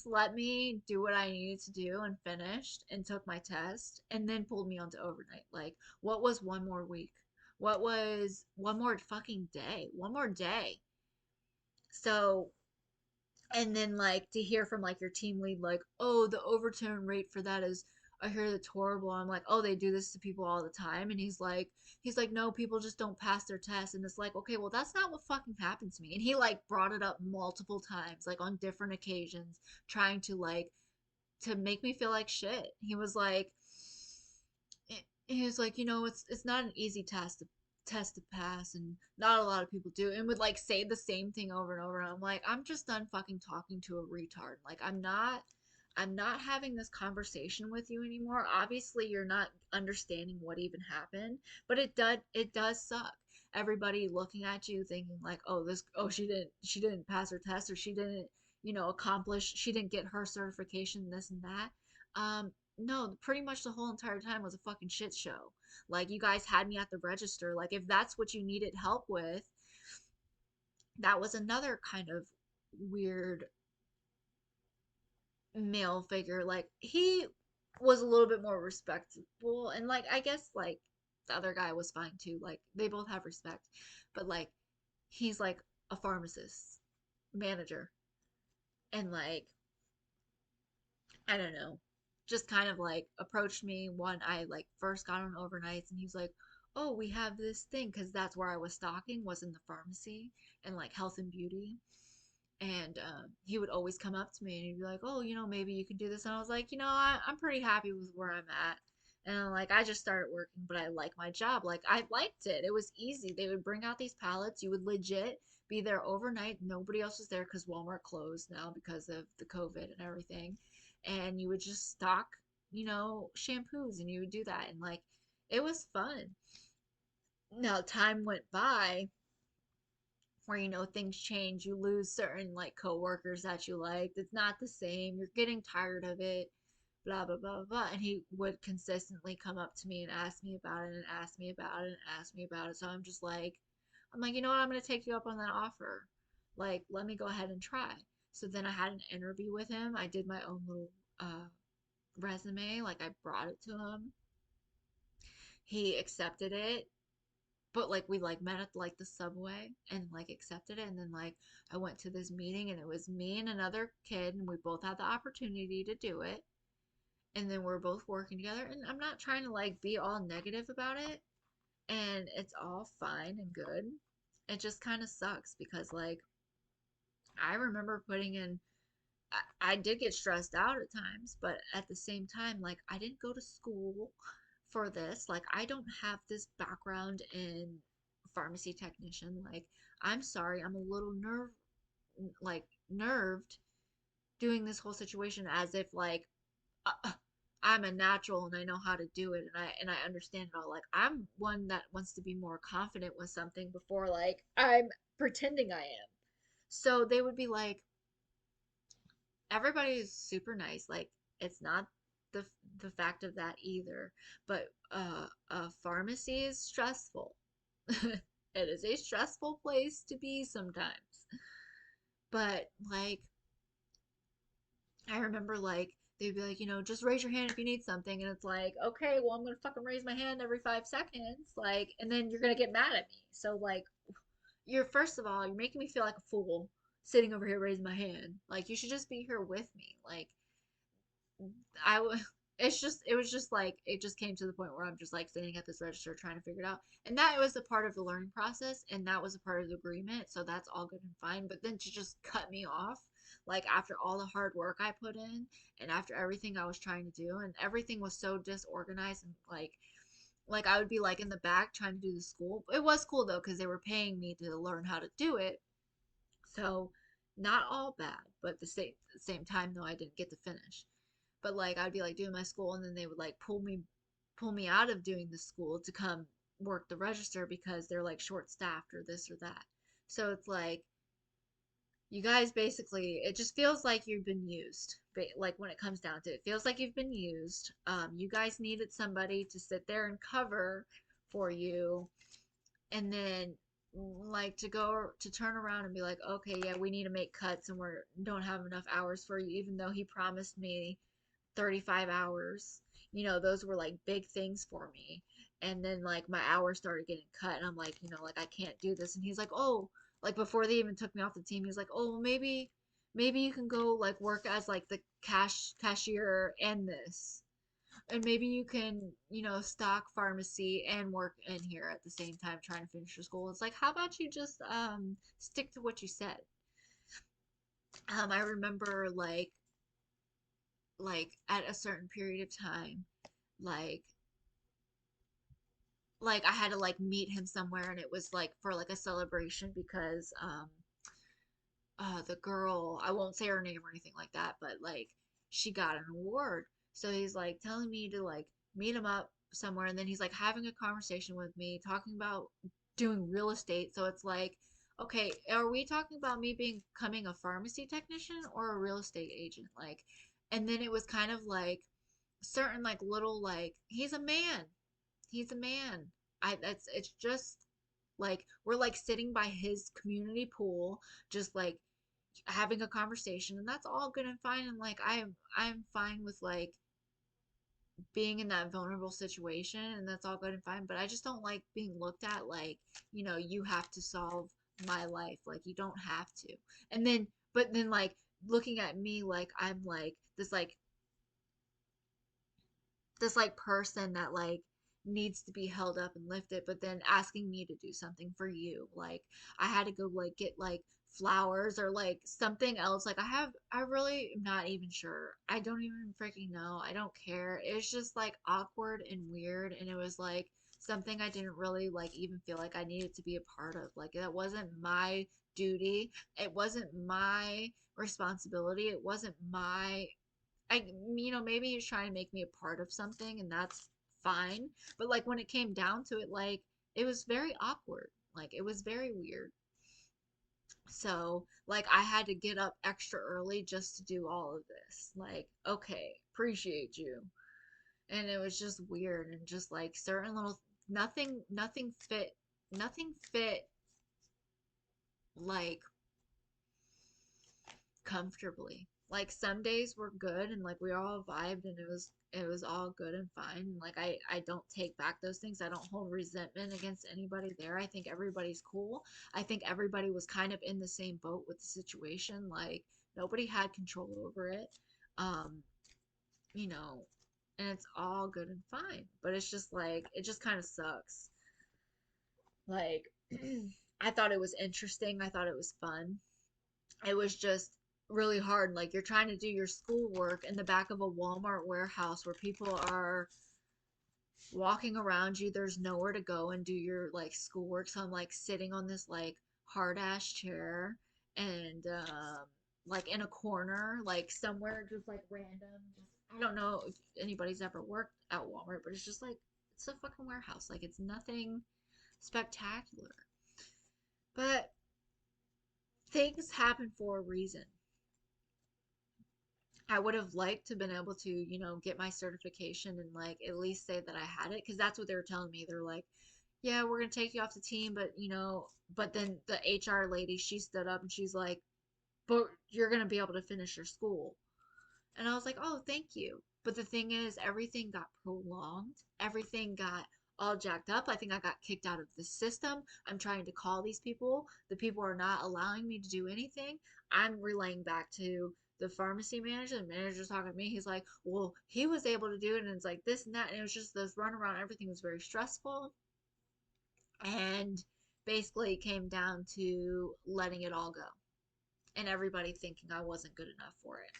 let me do what I needed to do and finished and took my test and then pulled me onto overnight. Like, what was one more week? What was one more fucking day? One more day. So, and then like to hear from like your team lead, like, oh, the overturn rate for that is, I hear that's horrible. I'm like, oh, they do this to people all the time. And he's like, no, people just don't pass their tests. And it's like, okay, well, that's not what fucking happened to me. And he like brought it up multiple times, like on different occasions, trying to make me feel like shit. He was like, it's not an easy test to pass, and not a lot of people do, and would like say the same thing over and over. And I'm like, I'm just done fucking talking to a retard. Like, I'm not having this conversation with you anymore. Obviously, you're not understanding what even happened, but it does suck. Everybody looking at you thinking like, oh, she didn't pass her test, or she didn't, she didn't get her certification, this and that. No, pretty much the whole entire time was a fucking shit show. Like, you guys had me at the register. Like, if that's what you needed help with, that was another kind of weird male figure. Like, he was a little bit more respectable, and like I guess like the other guy was fine too. Like, they both have respect, but like he's like a pharmacist manager, and like, I don't know, just kind of like approached me when I like first got on overnights, and he's like, oh, we have this thing, because that's where I was stocking, was in the pharmacy and like health and beauty. And he would always come up to me and he'd be like, oh, maybe you can do this. And I was like, I'm pretty happy with where I'm at. And like, I just started working, but I like my job. Like, I liked it. It was easy. They would bring out these pallets. You would legit be there overnight. Nobody else was there because Walmart closed now because of the COVID and everything. And you would just stock, shampoos, and you would do that. And like, it was fun. Now, time went by where things change. You lose certain like coworkers that you liked. It's not the same. You're getting tired of it. Blah blah blah blah. And he would consistently come up to me and ask me about it and ask me about it and ask me about it. So I'm like, you know what? I'm gonna take you up on that offer. Like, let me go ahead and try. So then I had an interview with him. I did my own little resume. Like, I brought it to him. He accepted it, but like we like met at like the subway and like accepted it. And then like I went to this meeting, and it was me and another kid, and we both had the opportunity to do it. And then we're both working together, and I'm not trying to like be all negative about it, and it's all fine and good. It just kind of sucks because like I remember putting in I did get stressed out at times, but at the same time, like I didn't go to school for this. Like I don't have this background in pharmacy technician. Like I'm sorry, I'm a little nerved doing this whole situation as if like I'm a natural and I know how to do it and I understand it all. Like I'm one that wants to be more confident with something before like I'm pretending I am. So they would be like, everybody is super nice. Like it's not the the fact of that either, but a pharmacy is stressful. It is a stressful place to be sometimes. But like I remember like they'd be like, just raise your hand if you need something, and it's like, okay, well I'm gonna fucking raise my hand every 5 seconds, like, and then you're gonna get mad at me. So like, you're first of all, you're making me feel like a fool sitting over here raising my hand. Like you should just be here with me. Like I was. It was just like, it just came to the point where I'm just like sitting at this register trying to figure it out. And that was a part of the learning process and that was a part of the agreement. So that's all good and fine. But then to just cut me off, like after all the hard work I put in and after everything I was trying to do and everything was so disorganized and like I would be like in the back trying to do the school. It was cool though because they were paying me to learn how to do it. So not all bad, but the same time though I didn't get to finish. But like I'd be like doing my school and then they would like pull me out of doing the school to come work the register because they're like short staffed or this or that. So it's like you guys basically, it just feels like you've been used. Like when it comes down to it, it feels like you've been used. You guys needed somebody to sit there and cover for you and then like to go to turn around and be like, okay, yeah, we need to make cuts and we don't have enough hours for you, even though he promised me 35 hours. Those were like big things for me. And then like my hours started getting cut and I'm like, like I can't do this. And he's like, "Oh, like before they even took me off the team, he's like, "Oh, well, maybe you can go like work as like the cashier and this. And maybe you can, stock pharmacy and work in here at the same time trying to finish your school." It's like, how about you just stick to what you said? I remember like at a certain period of time, like I had to like meet him somewhere and it was like for like a celebration because the girl, I won't say her name or anything like that, but like she got an award. So he's like telling me to like meet him up somewhere and then he's like having a conversation with me talking about doing real estate. So it's like, okay, are we talking about me becoming a pharmacy technician or a real estate agent? Like, and then it was kind of like certain like little like he's a man. I that's it's just like we're like sitting by his community pool just like having a conversation and that's all good and fine and like I'm fine with like being in that vulnerable situation and that's all good and fine, but I just don't like being looked at like, you have to solve my life, like you don't have to. And then but then like looking at me like I'm like this person that like needs to be held up and lifted, but then asking me to do something for you. Like I had to go like get like flowers or like something else. Like I really am not even sure. I don't even freaking know. I don't care. It's just like awkward and weird and it was like something I didn't really like even feel like I needed to be a part of. Like that wasn't my duty. It wasn't my responsibility. It wasn't my maybe he was trying to make me a part of something and that's fine. But like when it came down to it, like it was very awkward. Like it was very weird. So like I had to get up extra early just to do all of this. Like, okay, appreciate you. And it was just weird and just like certain little nothing fit like comfortably. Like some days were good and like we all vibed and it was all good and fine. Like I don't take back those things. I don't hold resentment against anybody there. I think everybody's cool. I think everybody was kind of in the same boat with the situation. Like nobody had control over it. Um, you know, and it's all good and fine. But it's just like it just kind of sucks. Like I thought it was interesting. I thought it was fun. It was just really hard. Like you're trying to do your schoolwork in the back of a Walmart warehouse where people are walking around you. There's nowhere to go and do your like schoolwork. So I'm like sitting on this like hard ass chair and like in a corner, like somewhere just like random. Just I don't know if anybody's ever worked at Walmart, but it's just like it's a fucking warehouse. Like it's nothing spectacular. But things happen for a reason. I would have liked to been able to, get my certification and like at least say that I had it because that's what they were telling me. They're like, "Yeah, we're gonna take you off the team, but but then the HR lady, she stood up and she's like, "But you're gonna be able to finish your school." And I was like, oh, thank you. But the thing is, everything got prolonged. Everything got all jacked up. I think I got kicked out of the system. I'm trying to call these people. The people are not allowing me to do anything. I'm relaying back to the pharmacy manager. The manager's talking to me. He's like, well, he was able to do it. And it's like this and that. And it was just this run around. Everything was very stressful. And basically, it came down to letting it all go and everybody thinking I wasn't good enough for it.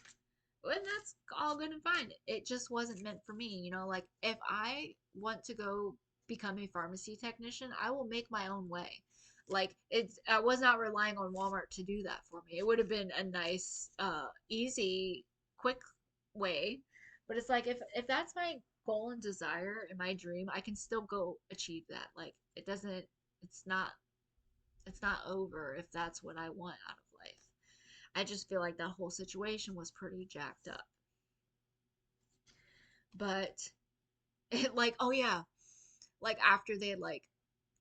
And that's all good and fine. It just wasn't meant for me. Like if I want to go become a pharmacy technician, I will make my own way. Like I was not relying on Walmart to do that for me. It would have been a nice, easy, quick way. But it's like if that's my goal and desire and my dream, I can still go achieve that. Like it's not it's not over if that's what I want out of life. I just feel like that whole situation was pretty jacked up. But it like, oh yeah, like after they like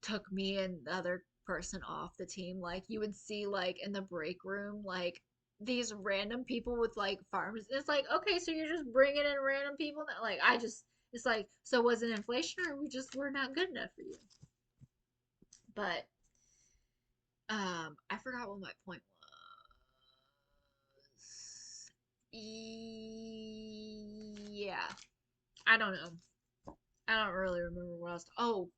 took me and the other person off the team, like you would see like in the break room, like these random people with like farms. It's like, okay, so you're just bringing in random people that like it's like, so was it inflation or we're not good enough for you? But I forgot what my point was. Yeah, I don't know. I don't really remember what else. Oh,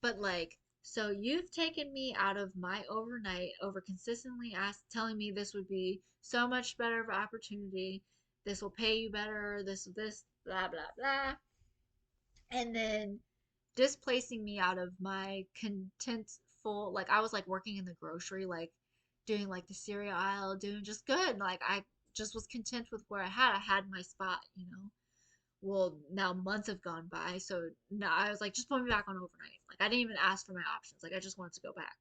but like, so you've taken me out of my overnight over consistently telling me this would be so much better of an opportunity. This will pay you better. This, blah, blah, blah. And then displacing me out of my contentful, like, I was like working in the grocery, like doing like the cereal aisle, doing just good. Like, I just was content with where I had. I had my spot. Well, now months have gone by, so now I was like, just put me back on overnight. Like I didn't even ask for my options. Like I just wanted to go back.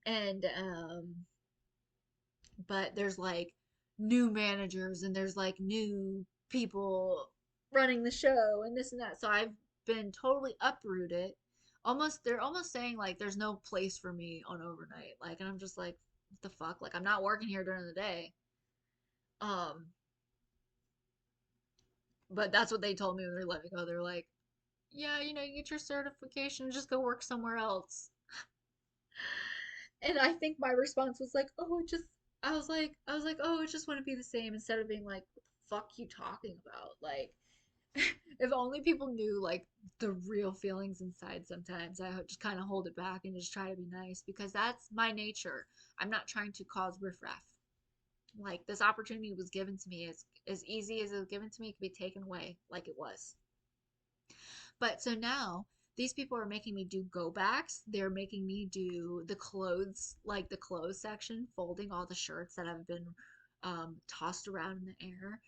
And but there's like new managers and there's like new people running the show and this and that. So I've been totally uprooted. Almost they're almost saying like there's no place for me on overnight. Like and I'm just like, what the fuck? Like I'm not working here during the day. Um, but that's what they told me when they let me go. They're like, yeah, you get your certification, just go work somewhere else. And I think my response was like, oh, I was like, oh, it just wouldn't be the same instead of being like, what the fuck you talking about? Like, if only people knew like the real feelings inside sometimes. I just kind of hold it back and just try to be nice because that's my nature. I'm not trying to cause riffraff. Like, this opportunity was given to me as easy as it was given to me, it could be taken away like it was. But so now these people are making me do go backs. They're making me do the clothes, like the clothes section, folding all the shirts that have been tossed around in the air.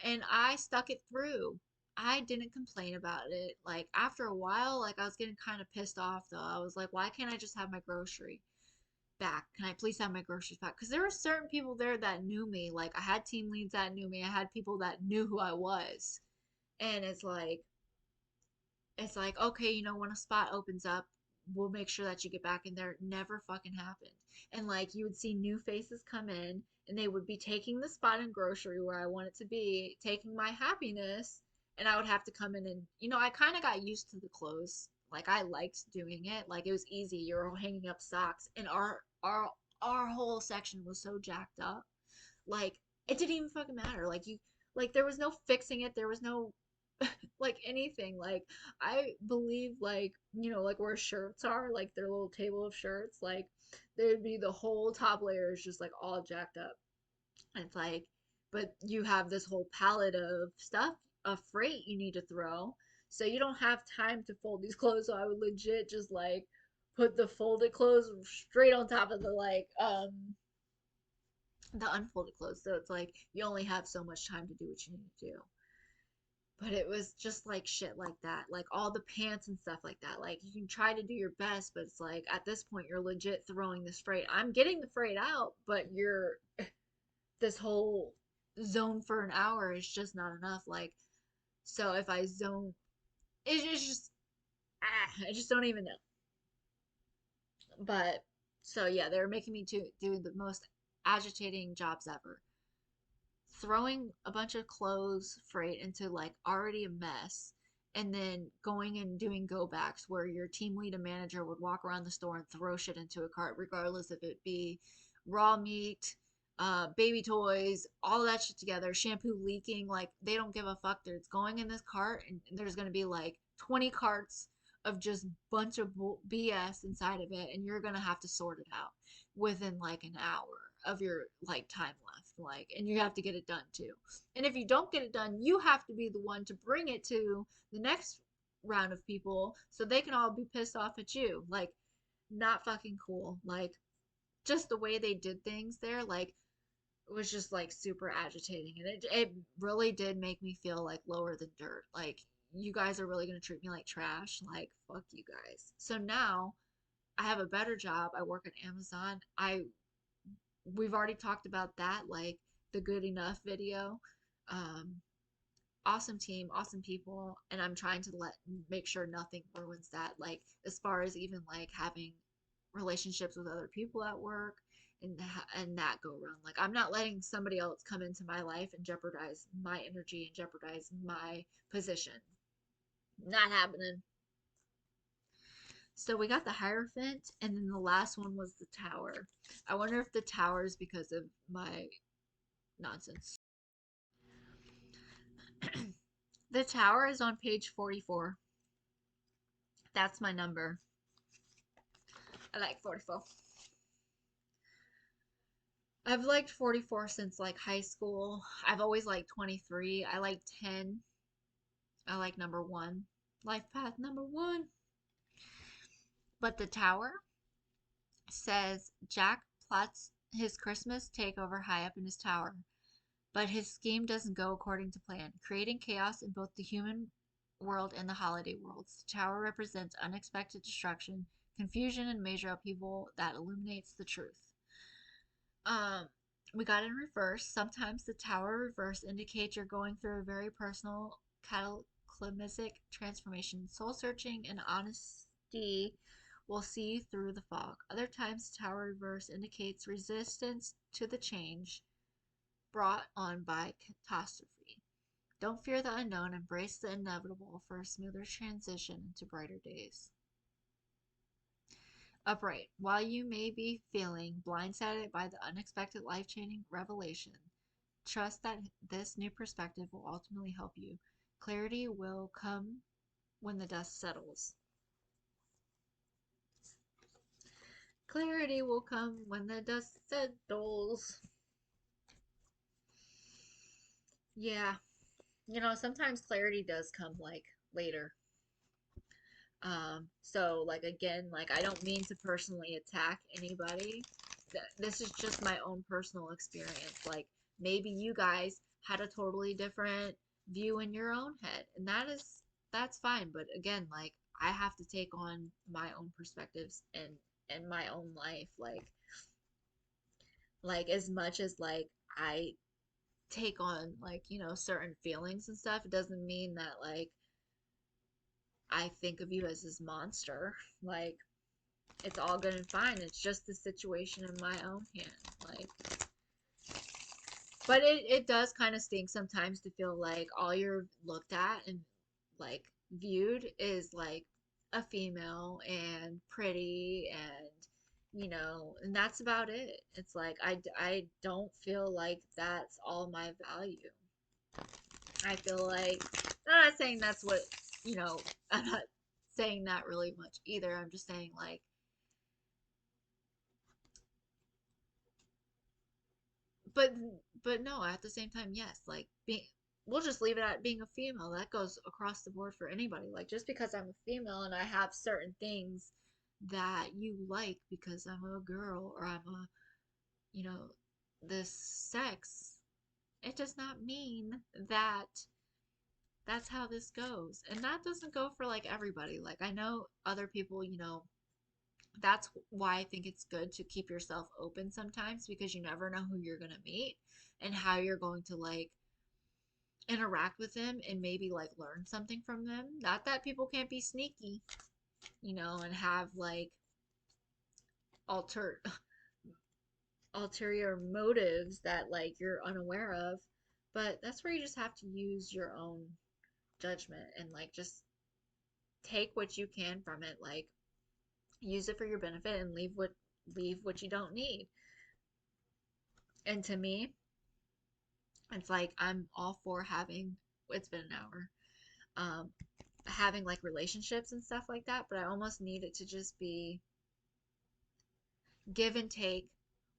And I stuck it through. I didn't complain about it. Like after a while, like I was getting kind of pissed off though. I was like, why can't I just have my grocery back? Can I please have my groceries back? Because there were certain people there that knew me. Like I had team leads that knew me. I had people that knew who I was. And it's like, okay, when a spot opens up, we'll make sure that you get back in there. Never fucking happened. And like you would see new faces come in and they would be taking the spot in grocery where I want it to be, taking my happiness, and I would have to come in and I kind of got used to the clothes. Like I liked doing it. Like it was easy. You're all hanging up socks and our whole section was so jacked up. Like it didn't even fucking matter. Like there was no fixing it. There was no like anything. Like I believe like where shirts are, like their little table of shirts, like there'd be the whole top layer is just like all jacked up. It's like, but you have this whole pallet of stuff, of freight you need to throw. So you don't have time to fold these clothes. So I would legit just like put the folded clothes straight on top of the unfolded clothes. So it's like you only have so much time to do what you need to do. But it was just like shit like that. Like all the pants and stuff like that. Like you can try to do your best, but it's like at this point you're legit throwing this freight. I'm getting the freight out, but you're this whole zone for an hour is just not enough. Like, so if I zone, it's just, I just don't even know. But so yeah, they're making me to do the most agitating jobs ever. Throwing a bunch of clothes freight into like already a mess, and then going and doing go backs where your team lead and manager would walk around the store and throw shit into a cart, regardless if it be raw meat, baby toys, all of that shit together, shampoo leaking. Like they don't give a fuck. It's going in this cart, and there's gonna be like 20 carts of just bunch of BS inside of it, and you're gonna have to sort it out within like an hour of your like time left, like, and you have to get it done too. And if you don't get it done, you have to be the one to bring it to the next round of people so they can all be pissed off at you. Like, not fucking cool. Like, just the way they did things there, like, it was just like super agitating, and it really did make me feel like lower than dirt. Like, you guys are really gonna treat me like trash. Like, fuck you guys. So now I have a better job. I work at Amazon. I We've already talked about that, like the good enough video. Um, awesome team, awesome people, and I'm trying to make sure nothing ruins that. Like as far as even like having relationships with other people at work and that go around. Like I'm not letting somebody else come into my life and jeopardize my energy and jeopardize my position. Not happening. So we got the Hierophant, and then the last one was the Tower. I wonder if the Tower is because of my nonsense. The Tower is on page 44. That's my number. I like 44. I've liked 44 since like high school. I've always liked 23. I like 10. I like number 1. Life path number 1. But the Tower says Jack plots his Christmas takeover high up in his tower. But his scheme doesn't go according to plan, creating chaos in both the human world and the holiday worlds. The tower represents unexpected destruction, confusion, and major upheaval that illuminates the truth. Um, we got in reverse. Sometimes the tower reverse indicates you're going through a very personal cataclysmic transformation. Soul searching and honesty will see you through the fog. Other times, the tower reverse indicates resistance to the change brought on by catastrophe. Don't fear the unknown, embrace the inevitable for a smoother transition into brighter days. Upright. While you may be feeling blindsided by the unexpected life changing revelation, trust that this new perspective will ultimately help you. Clarity will come when the dust settles. Clarity will come when the dust settles. Yeah, sometimes clarity does come like later. So like again, like I don't mean to personally attack anybody. This is just my own personal experience. Like maybe you guys had a totally different view in your own head, and that's fine. But again, like I have to take on my own perspectives and my own life. Like as much as like I take on like certain feelings and stuff, it doesn't mean that like I think of you as this monster. Like it's all good and fine. It's just the situation in my own hand. Like, but it does kind of stink sometimes to feel like all you're looked at and like viewed is like a female and pretty and that's about it. It's like I don't feel like that's all my value. I feel like I'm not saying that's what, you know, I'm not saying that really much either. I'm just saying like but but no, at the same time, yes, like being, we'll just leave it at being a female. That goes across the board for anybody. Like just because I'm a female and I have certain things that you like because I'm a girl or I'm a, you know, this sex, it does not mean that that's how this goes. And that doesn't go for like everybody. Like I know other people, that's why I think it's good to keep yourself open sometimes because you never know who you're going to meet and how you're going to like interact with them and maybe like learn something from them. Not that people can't be sneaky, and have like alter ulterior motives that like you're unaware of, but that's where you just have to use your own judgment and like just take what you can from it, like use it for your benefit and leave what you don't need. And to me, it's like I'm all for having, it's been an hour, um having like relationships and stuff like that, but I almost need it to just be give and take.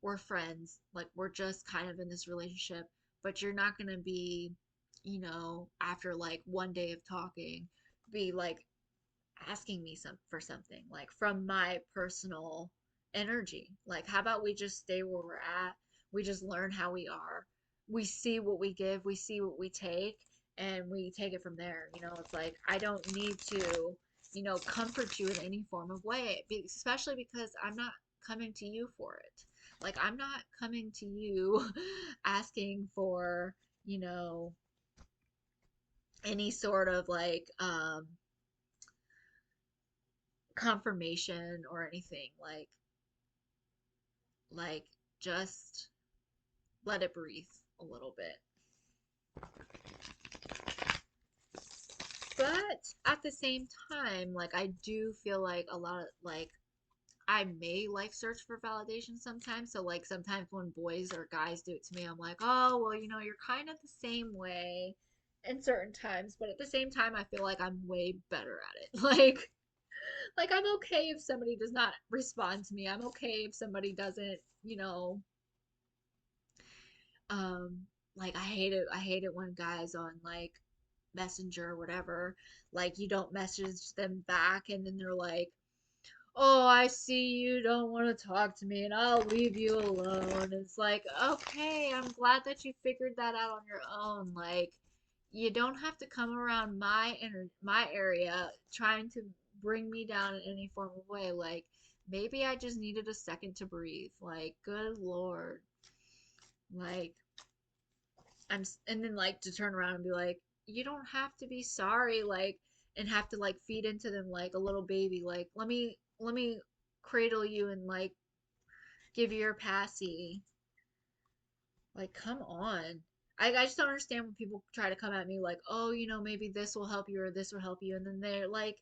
We're friends, like we're just kind of in this relationship, but you're not going to be, after like one day of talking, be like asking me for something like from my personal energy. Like, how about we just stay where we're at? We just learn how we are. We see what we give, we see what we take, and we take it from there. It's like I don't need to, comfort you in any form of way, especially because I'm not coming to you for it. Like, I'm not coming to you asking for, you know, any sort of like confirmation or anything like just let it breathe a little bit. But at the same time, like I do feel like a lot of like I may like search for validation sometimes. So like sometimes when boys or guys do it to me, I'm like, oh well, you're kind of the same way in certain times, but at the same time I feel like I'm way better at it. Like I'm okay if somebody does not respond to me. I'm okay if somebody doesn't, um like I hate it when guys on like Messenger or whatever, like you don't message them back and then they're like, "Oh, I see you don't want to talk to me and I'll leave you alone." It's like, "Okay, I'm glad that you figured that out on your own." Like you don't have to come around my area trying to bring me down in any form of way. Like maybe I just needed a second to breathe. Like good lord. Like and then like to turn around and be like, you don't have to be sorry, like, and have to like feed into them like a little baby. Like, let me cradle you and like give you your passy. Like, come on. I just don't understand when people try to come at me like, oh, maybe this will help you or this will help you, and then they're like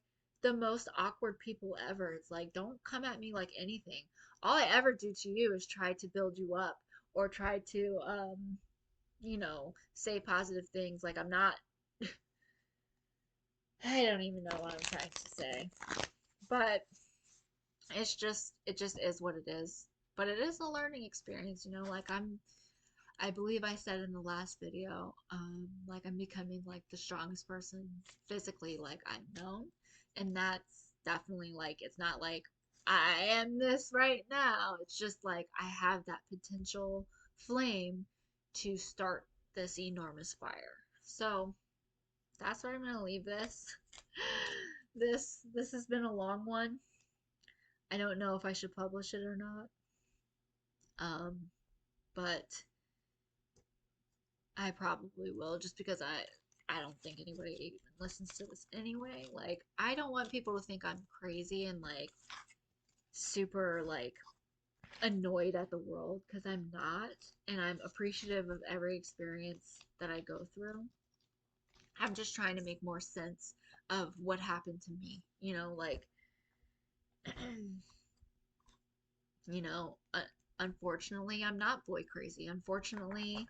the most awkward people ever. It's like, don't come at me like anything. All I ever do to you is try to build you up or try to say positive things. Like I'm not, I don't even know what I'm trying to say. But it just is what it is. But it is a learning experience, like I believe I said in the last video, like I'm becoming like the strongest person physically like I've known. And that's definitely like it's not like I am this right now. It's just like I have that potential flame to start this enormous fire. So that's where I'm gonna leave this. This has been a long one. I don't know if I should publish it or not. But I probably will just because I don't think anybody even listens to this anyway. Like I don't want people to think I'm crazy and like super like annoyed at the world because I'm not, and I'm appreciative of every experience that I go through. I'm just trying to make more sense of what happened to me. Like, you know, uh, unfortunately, I'm not boy crazy. Unfortunately,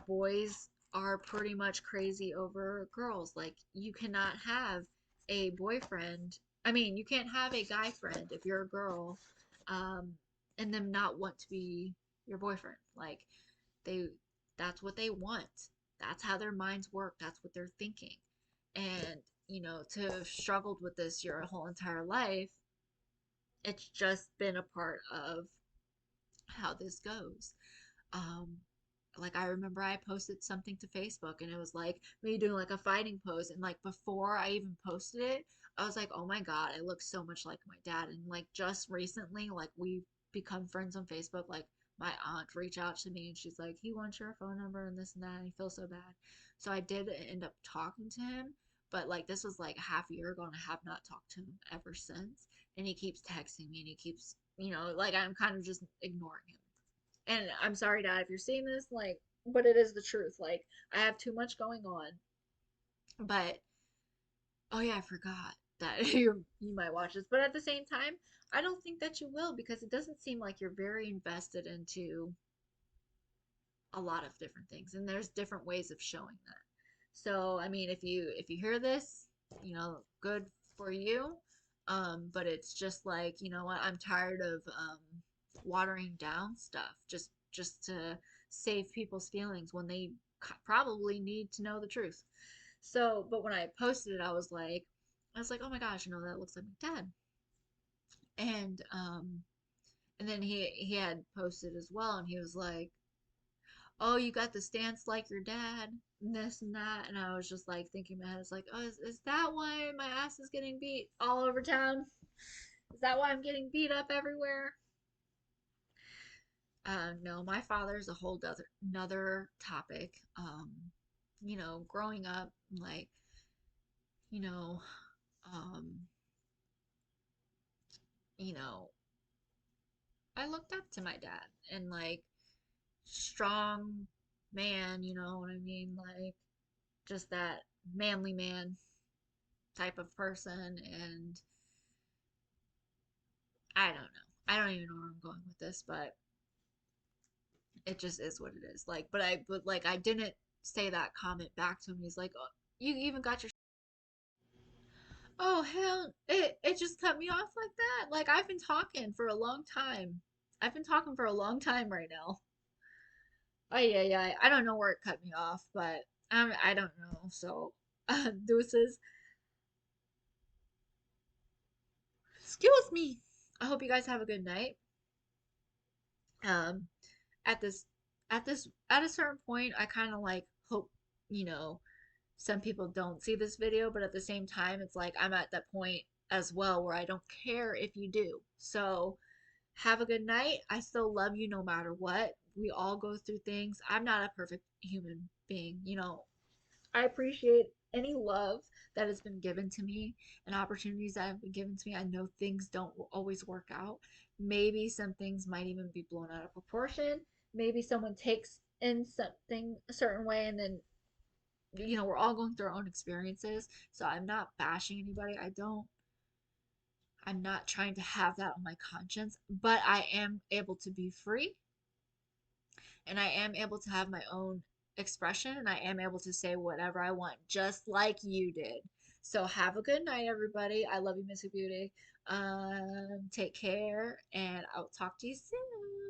boys are pretty much crazy over girls. Like, you cannot have a boyfriend. I mean, you can't have a guy friend if you're a girl, um, and them not want to be your boyfriend. Like, They that's what they want. That's how their minds work. That's what they're thinking. And, to have struggled with this your whole entire life, it's just been a part of how this goes. Um, like I remember I posted something to Facebook and it was like me doing like a fighting pose, and like before I even posted it, I was like, "Oh my God, I look so much like my dad." And like just recently, like we've become friends on Facebook. Like my aunt reached out to me and she's like, "He wants your phone number and this and that, and he feels so bad." So I did end up talking to him, but like this was like half a year ago and I have not talked to him ever since. And he keeps texting me and he keeps, like I'm kind of just ignoring him. And I'm sorry, Dad, if you're seeing this, like, but it is the truth. Like, I have too much going on. But oh yeah, I forgot that you might watch this. But at the same time, I don't think that you will because it doesn't seem like you're very invested into a lot of different things, and there's different ways of showing that. So I mean, if you hear this, good for you. But it's just like, you know what, I'm tired of watering down stuff just to save people's feelings when they probably need to know the truth. So but when I posted it, I was like, oh my gosh, that looks like my dad. And then he had posted as well, and he was like, oh, you got the stance like your dad, and this and that. And I was just like thinking in my head, it's like, oh, is that why my ass is getting beat all over town? Is that why I'm getting beat up everywhere? No, my father's a whole other another topic. Growing up, like, you know, um, you know, I looked up to my dad and like strong man, you know what I mean? Like just that manly man type of person. And I don't know. I don't even know where I'm going with this, but it just is what it is. Like, but like, I didn't say that comment back to him. He's like, oh, you even got your. Oh hell! It just cut me off like that. Like I've been talking for a long time. I've been talking for a long time right now. Oh yeah, yeah. I don't know where it cut me off, but I don't know. So, deuces. Excuse me. I hope you guys have a good night. Um, at this at a certain point, I kind of like hope, you know some people don't see this video, but at the same time it's like I'm at that point as well where I don't care if you do. So have a good night. I still love you no matter what. We all go through things. I'm not a perfect human being. I appreciate any love that has been given to me and opportunities that have been given to me. I know things don't always work out. Maybe some things might even be blown out of proportion. Maybe someone takes in something a certain way, and then, we're all going through our own experiences. So I'm not bashing anybody. I'm not trying to have that on my conscience, but I am able to be free, and I am able to have my own expression, and I am able to say whatever I want, just like you did. So have a good night, everybody. I love you, Missy Beauty. Take care, and I'll talk to you soon.